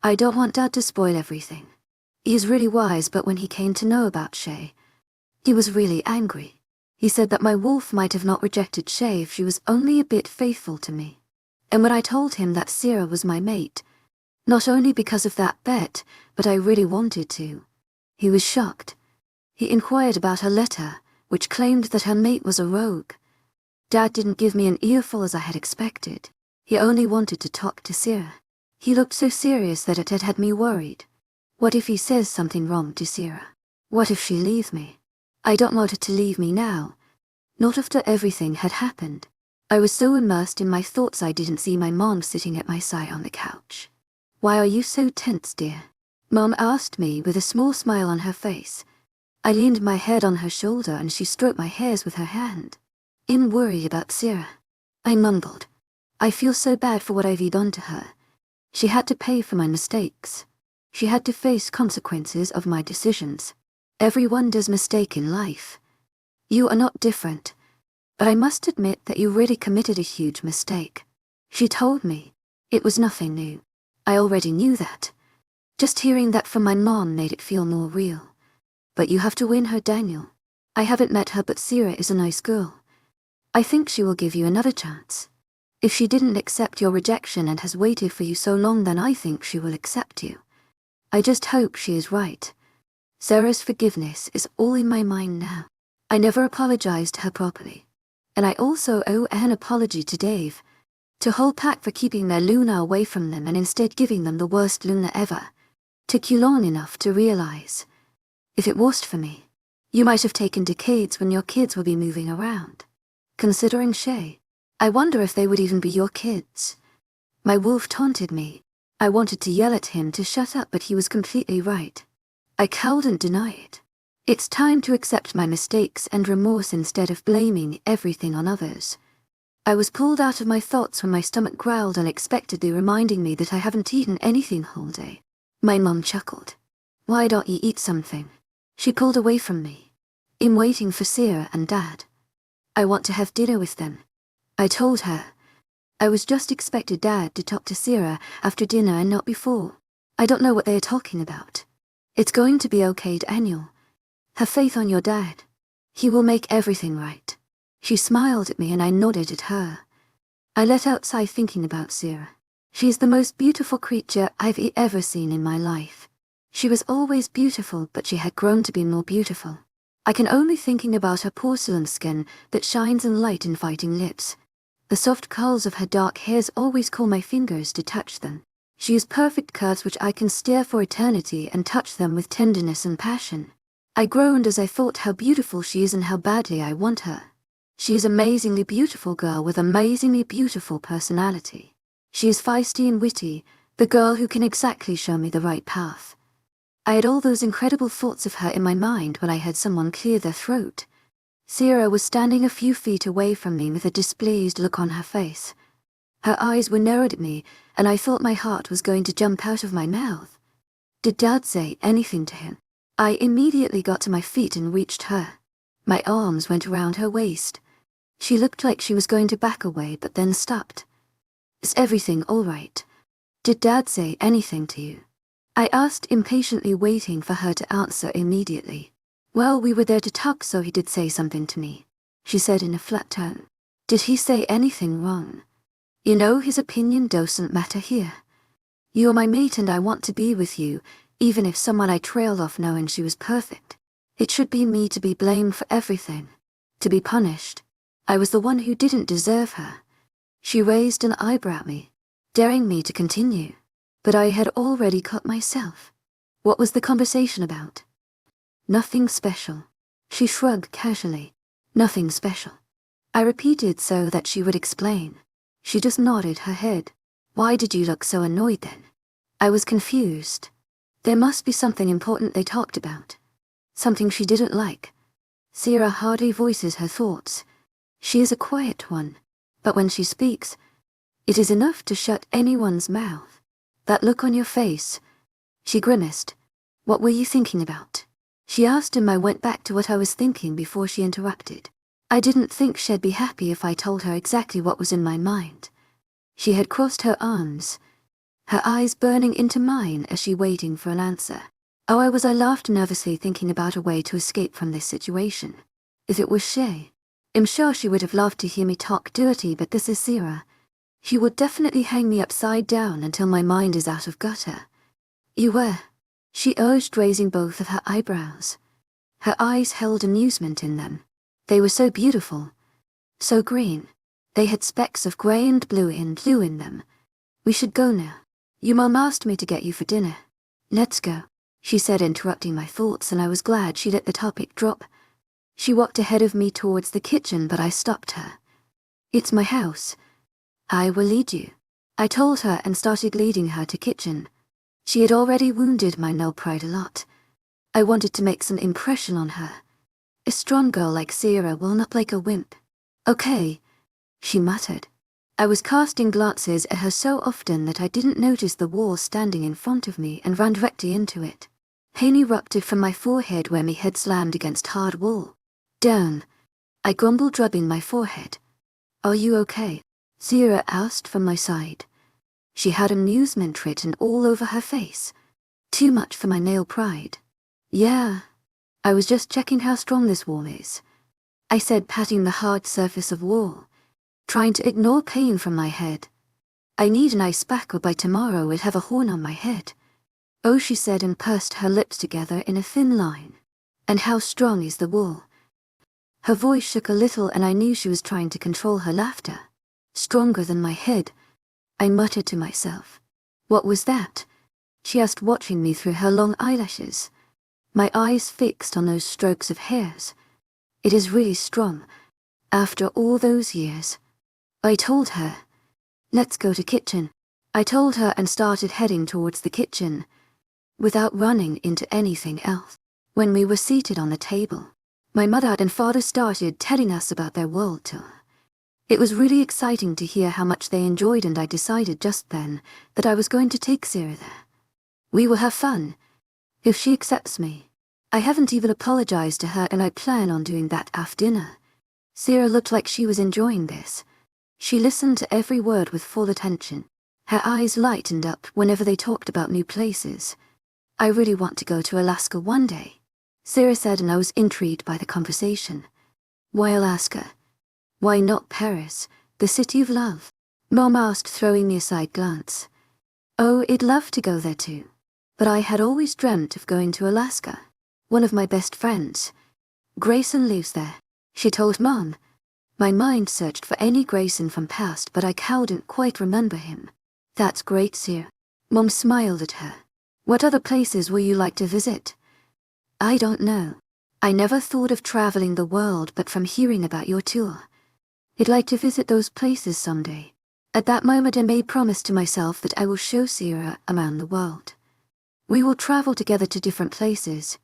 I don't want Dad to spoil everything. He's really wise, but when he came to know about Shay, he was really angry. He said that my wolf might have not rejected Shay if she was only a bit faithful to me. And when I told him that Sierra was my mate, not only because of that bet, but I really wanted to, he was shocked. He inquired about her letter, which claimed that her mate was a rogue. Dad didn't give me an earful as I had expected. He only wanted to talk to Sierra. He looked so serious that it had me worried. What if he says something wrong to Sierra? What if she leaves me? I don't want her to leave me now. Not after everything had happened. I was so immersed in my thoughts I didn't see my mom sitting at my side on the couch. Why are you so tense, dear? Mom asked me with a small smile on her face. I leaned my head on her shoulder and she stroked my hairs with her hand. In worry about Sierra. I mumbled. I feel so bad for what I've done to her. She had to pay for my mistakes. She had to face consequences of my decisions. Everyone does mistake in life. You are not different. But I must admit that you really committed a huge mistake. She told me. It was nothing new. I already knew that. Just hearing that from my mom made it feel more real. But you have to win her, Daniel. I haven't met her, but Sierra is a nice girl. I think she will give you another chance. If she didn't accept your rejection and has waited for you so long, then I think she will accept you. I just hope she is right. Sarah's forgiveness is all in my mind now. I never apologized to her properly. And I also owe an apology to Dave, to whole pack for keeping their Luna away from them and instead giving them the worst Luna ever. Took you long enough to realize. If it wasn't for me, you might have taken decades when your kids will be moving around. Considering Shay, I wonder if they would even be your kids. My wolf taunted me. I wanted to yell at him to shut up, but he was completely right. I couldn't deny it. It's time to accept my mistakes and remorse instead of blaming everything on others. I was pulled out of my thoughts when my stomach growled unexpectedly, reminding me that I haven't eaten anything all day. My mum chuckled. Why don't you eat something? She pulled away from me. I'm waiting for Sierra and Dad. I want to have dinner with them. I told her. I was just expected Dad to talk to Sierra after dinner and not before. I don't know what they are talking about. It's going to be okay, Daniel. Have faith on your dad. He will make everything right. She smiled at me and I nodded at her. I let out a sigh thinking about Sierra. She is the most beautiful creature I've ever seen in my life. She was always beautiful, but she had grown to be more beautiful. I can only thinking about her porcelain skin that shines in light and fighting lips. The soft curls of her dark hairs always call my fingers to touch them. She has perfect curves which I can stare for eternity and touch them with tenderness and passion. I groaned as I thought how beautiful she is and how badly I want her. She is an amazingly beautiful girl with amazingly beautiful personality. She is feisty and witty, the girl who can exactly show me the right path. I had all those incredible thoughts of her in my mind when I heard someone clear their throat. Sierra was standing a few feet away from me with a displeased look on her face. Her eyes were narrowed at me, and I thought my heart was going to jump out of my mouth. Did Dad say anything to him? I immediately got to my feet and reached her. My arms went around her waist. She looked like she was going to back away, but then stopped. Is everything all right? Did Dad say anything to you? I asked impatiently, waiting for her to answer immediately. Well, we were there to talk, so he did say something to me, she said in a flat tone. Did he say anything wrong? You know, his opinion doesn't matter here. You're my mate and I want to be with you, even if someone I trailed off knowing she was perfect. It should be me to be blamed for everything, to be punished. I was the one who didn't deserve her. She raised an eyebrow at me, daring me to continue. But I had already cut myself. What was the conversation about? Nothing special. She shrugged casually. Nothing special. I repeated so that she would explain. She just nodded her head. Why did you look so annoyed then? I was confused. There must be something important they talked about. Something she didn't like. Sierra hardly voices her thoughts. She is a quiet one, but when she speaks, it is enough to shut anyone's mouth. That look on your face. She grimaced. What were you thinking about? She asked him. I went back to what I was thinking before she interrupted. I didn't think she'd be happy if I told her exactly what was in my mind. She had crossed her arms, her eyes burning into mine as she waiting for an answer. Oh, I laughed nervously, thinking about a way to escape from this situation. If it was she, I'm sure she would have loved to hear me talk dirty, but this is Sierra. She would definitely hang me upside down until my mind is out of gutter. You were, she urged, raising both of her eyebrows. Her eyes held amusement in them. They were so beautiful, so green. They had specks of grey and blue in them. We should go now. Your mom asked me to get you for dinner. Let's go, she said, interrupting my thoughts, and I was glad she let the topic drop. She walked ahead of me towards the kitchen, but I stopped her. It's my house. I will lead you, I told her, and started leading her to kitchen. She had already wounded my null pride a lot. I wanted to make some impression on her. A strong girl like Sierra will not like a wimp. Okay, she muttered. I was casting glances at her so often that I didn't notice the wall standing in front of me and ran directly into it. Pain erupted from my forehead where my head slammed against hard wall. Down, I grumbled, rubbing my forehead. Are you okay? Sierra asked from my side. She had amusement written all over her face. Too much for my nail pride. Yeah, I was just checking how strong this wall is, I said, patting the hard surface of wall, trying to ignore pain from my head. I need an ice pack, or by tomorrow I'd have a horn on my head. Oh, she said, and pursed her lips together in a thin line. And how strong is the wall? Her voice shook a little, and I knew she was trying to control her laughter. Stronger than my head, I muttered to myself. What was that? She asked, watching me through her long eyelashes. My eyes fixed on those strokes of hairs. It is really strong. After all those years. I told her. Let's go to kitchen. I told her and started heading towards the kitchen, without running into anything else. When we were seated on the table, my mother and father started telling us about their world tour. It was really exciting to hear how much they enjoyed, and I decided just then that I was going to take Sierra there. We will have fun, if she accepts me. I haven't even apologized to her, and I plan on doing that after dinner. Sierra looked like she was enjoying this. She listened to every word with full attention. Her eyes lightened up whenever they talked about new places. I really want to go to Alaska one day, Sierra said, and I was intrigued by the conversation. Why Alaska? Why not Paris, the city of love? Mom asked, throwing me a side glance. Oh, I'd love to go there too. But I had always dreamt of going to Alaska. One of my best friends, Grayson, lives there, she told Mom. My mind searched for any Grayson from past, but I couldn't quite remember him. That's great, Sierra. Mom smiled at her. What other places would you like to visit? I don't know. I never thought of traveling the world, but from hearing about your tour, I'd like to visit those places someday. At that moment I made promise to myself that I will show Sierra around the world. We will travel together to different places.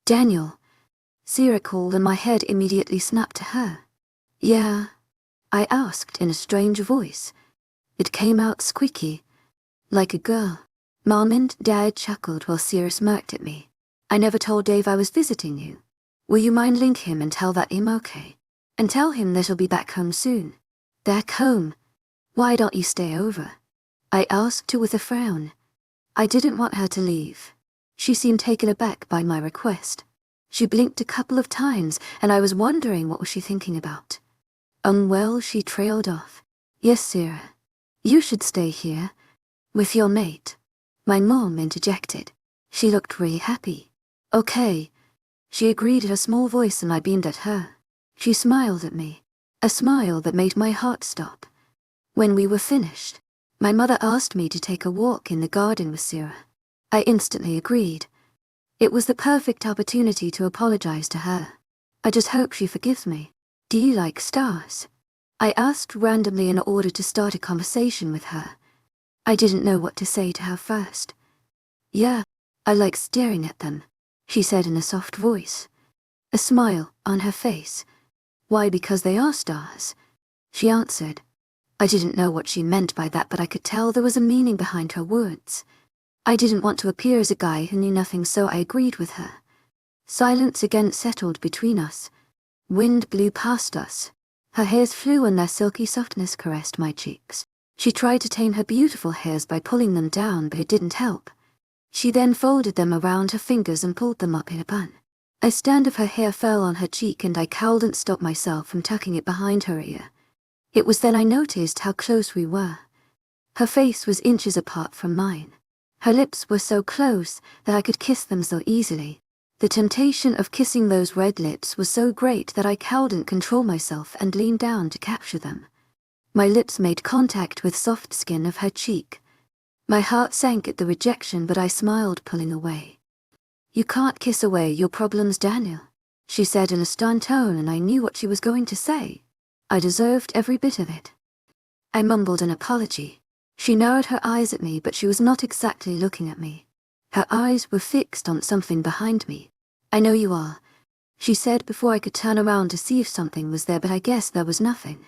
Daniel, Sierra called, and my head immediately snapped to her. Yeah? I asked in a strange voice. It came out squeaky, like a girl. Mom and Dad chuckled while Sierra smirked at me. I never told Dave I was visiting you. Will you mind link him and tell that I'm okay? And tell him that I'll be back home soon. Back home? Why don't you stay over? I asked her with a frown. I didn't want her to leave. She seemed taken aback by my request. She blinked a couple of times, and I was wondering what was she thinking about. Unwell, she trailed off. Yes, Sierra. You should stay here, with your mate. My mom interjected. She looked really happy. Okay. She agreed in a small voice, and I beamed at her. She smiled at me, a smile that made my heart stop. When we were finished, my mother asked me to take a walk in the garden with Sierra. I instantly agreed. It was the perfect opportunity to apologize to her. I just hope she forgives me. Do you like stars? I asked randomly in order to start a conversation with her. I didn't know what to say to her first. Yeah, I like staring at them, she said in a soft voice, a smile on her face. Why, because they are stars, she answered. I didn't know what she meant by that, but I could tell there was a meaning behind her words. I didn't want to appear as a guy who knew nothing, so I agreed with her. Silence again settled between us. Wind blew past us. Her hairs flew and their silky softness caressed my cheeks. She tried to tame her beautiful hairs by pulling them down, but it didn't help. She then folded them around her fingers and pulled them up in a bun. A strand of her hair fell on her cheek and I couldn't stop myself from tucking it behind her ear. It was then I noticed how close we were. Her face was inches apart from mine. Her lips were so close that I could kiss them so easily. The temptation of kissing those red lips was so great that I couldn't control myself and leaned down to capture them. My lips made contact with soft skin of her cheek. My heart sank at the rejection, but I smiled, pulling away. You can't kiss away your problems, Daniel, she said in a stern tone, and I knew what she was going to say. I deserved every bit of it. I mumbled an apology. She narrowed her eyes at me, but she was not exactly looking at me. Her eyes were fixed on something behind me. I know you are, she said before I could turn around to see if something was there, but I guess there was nothing.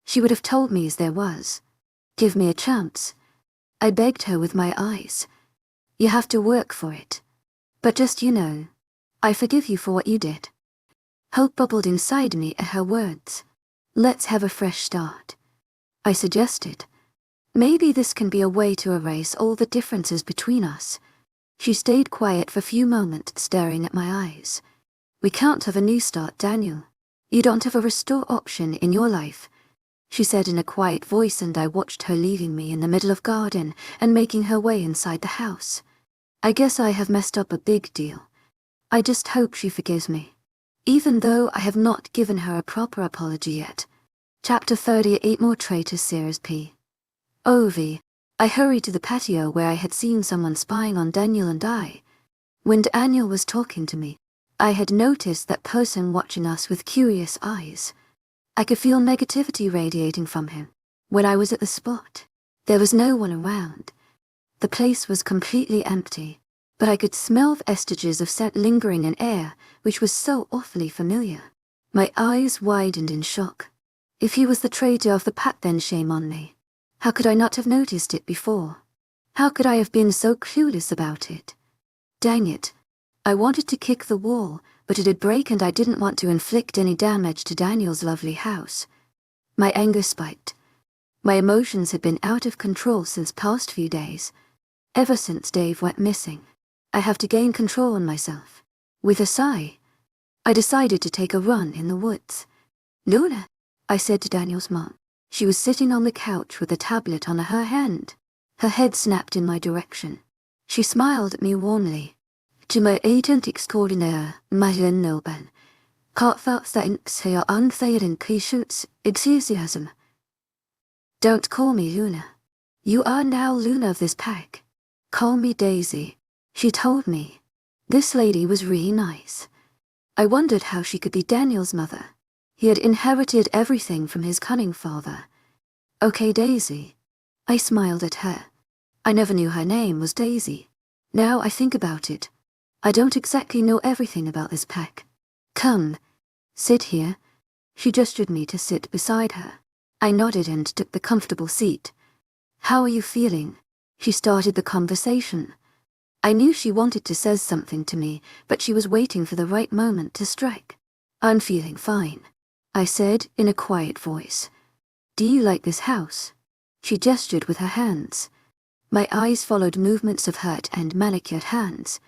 She would have told me as there was. Give me a chance, I begged her with my eyes. You have to work for it. But just, I forgive you for what you did. Hope bubbled inside me at her words. Let's have a fresh start, I suggested. Maybe this can be a way to erase all the differences between us. She stayed quiet for a few moments, staring at my eyes. We can't have a new start, Daniel. You don't have a restore option in your life, she said in a quiet voice, and I watched her leaving me in the middle of garden and making her way inside the house. I guess I have messed up a big deal. I just hope she forgives me, even though I have not given her a proper apology yet. Chapter 38, More Traitor Series POV. I hurried to the patio where I had seen someone spying on Daniel and I. When Daniel was talking to me, I had noticed that person watching us with curious eyes. I could feel negativity radiating from him. When I was at the spot, there was no one around. The place was completely empty, but I could smell vestiges of scent lingering in air, which was so awfully familiar. My eyes widened in shock. If he was the traitor of the pack, then shame on me. How could I not have noticed it before? How could I have been so clueless about it? Dang it. I wanted to kick the wall, but it'd break and I didn't want to inflict any damage to Daniel's lovely house. My anger spiked. My emotions had been out of control since past few days. Ever since Dave went missing. I have to gain control on myself. With a sigh, I decided to take a run in the woods. Luna, I said to Daniel's mom. She was sitting on the couch with a tablet on her hand. Her head snapped in my direction. She smiled at me warmly. To my agent extraordinaire, Madeline Nilben. Heartfelt thanks for your unfailing patience, enthusiasm. Don't call me Luna. You are now Luna of this pack. Call me Daisy, she told me. This lady was really nice. I wondered how she could be Daniel's mother. He had inherited everything from his cunning father. Okay, Daisy. I smiled at her. I never knew her name was Daisy. Now I think about it, I don't exactly know everything about this pack. Come, sit here. She gestured me to sit beside her. I nodded and took the comfortable seat. How are you feeling? She started the conversation. I knew she wanted to say something to me, but she was waiting for the right moment to strike. I'm feeling fine, I said in a quiet voice. Do you like this house? She gestured with her hands. My eyes followed movements of hurt and manicured hands.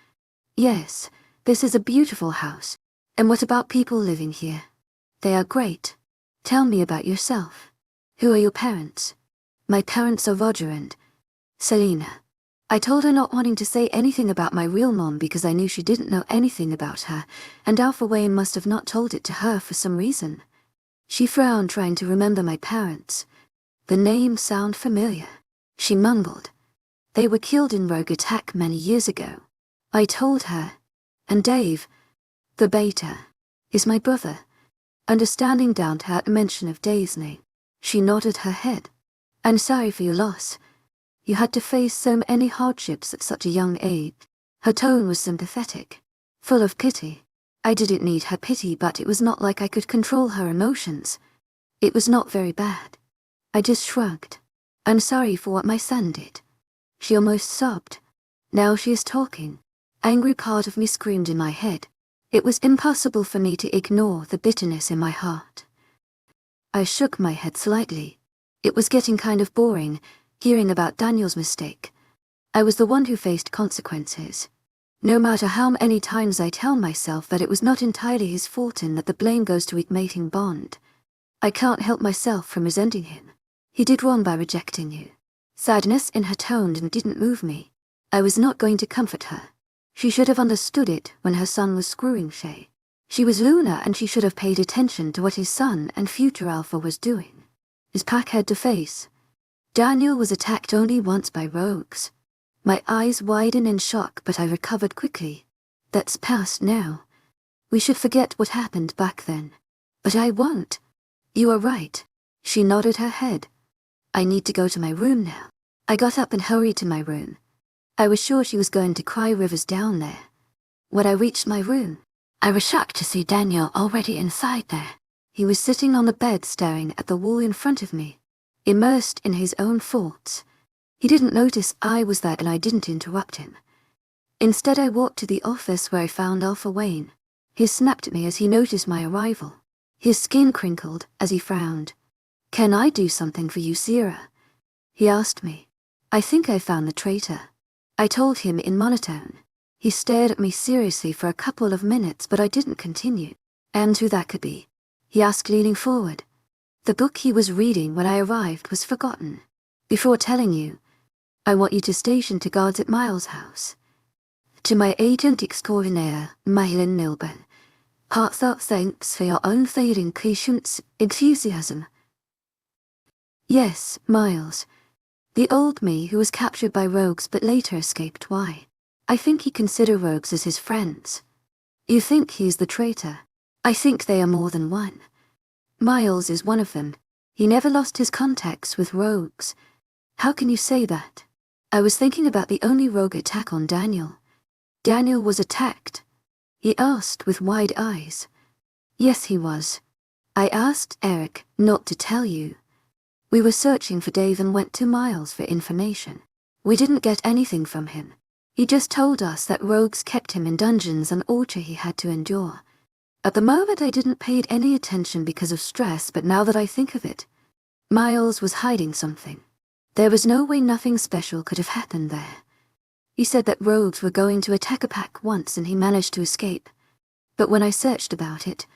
Yes, this is a beautiful house. And what about people living here? They are great. Tell me about yourself. Who are your parents? My parents are Roger and Selena. I told her not wanting to say anything about my real mom because I knew she didn't know anything about her, and Alpha Wayne must have not told it to her for some reason. She frowned, trying to remember my parents. The names sound familiar, she mumbled. They were killed in rogue attack many years ago. I told her. And Dave, the beta, is my brother. Understanding down to her mention of Dave's name, she nodded her head. I'm sorry for your loss. You had to face so many hardships at such a young age. Her tone was sympathetic, full of pity. I didn't need her pity, but it was not like I could control her emotions. It was not very bad. I just shrugged. I'm sorry for what my son did. She almost sobbed. Now she is talking. Angry part of me screamed in my head. It was impossible for me to ignore the bitterness in my heart. I shook my head slightly. It was getting kind of boring, hearing about Daniel's mistake. I was the one who faced consequences. No matter how many times I tell myself that it was not entirely his fault and that the blame goes to a mating bond, I can't help myself from resenting him. He did wrong by rejecting you. Sadness in her tone didn't move me. I was not going to comfort her. She should have understood it when her son was screwing Shay. She was Luna and she should have paid attention to what his son and future alpha was doing. His pack had to face. Daniel was attacked only once by rogues. My eyes widened in shock, but I recovered quickly. That's past now. We should forget what happened back then. But I won't. You are right. She nodded her head. I need to go to my room now. I got up and hurried to my room. I was sure she was going to cry rivers down there. When I reached my room, I was shocked to see Daniel already inside there. He was sitting on the bed staring at the wall in front of me, immersed in his own thoughts. He didn't notice I was there and I didn't interrupt him. Instead, I walked to the office where I found Alpha Wayne. He snapped at me as he noticed my arrival. His skin crinkled as he frowned. "Can I do something for you, Sierra?" he asked me. "I think I found the traitor," I told him in monotone. He stared at me seriously for a couple of minutes, but I didn't continue. "And who that could be?" he asked, leaning forward. "The book he was reading when I arrived was forgotten. Before telling you, I want you to station two guards at Miles' house. To my agent extraordinaire, Mahlin Milburn, heartfelt thanks for your unfailing patience, enthusiasm." Yes, Miles. The old me who was captured by rogues but later escaped. Why? I think he considers rogues as his friends. You think he's the traitor? I think they are more than one. Miles is one of them. He never lost his contacts with rogues. How can you say that? I was thinking about the only rogue attack on Daniel. Daniel was attacked? He asked with wide eyes. Yes, he was. I asked Eric not to tell you. We were searching for Dave and went to Miles for information. We didn't get anything from him. He just told us that rogues kept him in dungeons and torture he had to endure. At the moment I didn't pay any attention because of stress, but now that I think of it, Miles was hiding something. There was no way nothing special could have happened there. He said that rogues were going to attack a pack once and he managed to escape. But when I searched about it,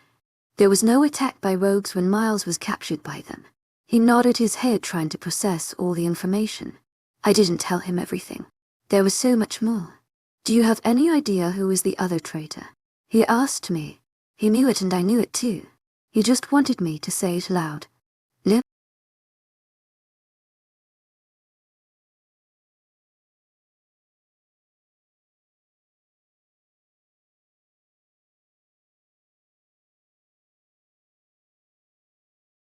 there was no attack by rogues when Miles was captured by them. He nodded his head, trying to process all the information. I didn't tell him everything. There was so much more. Do you have any idea who is the other traitor? He asked me. He knew it and I knew it too. He just wanted me to say it loud. Lip?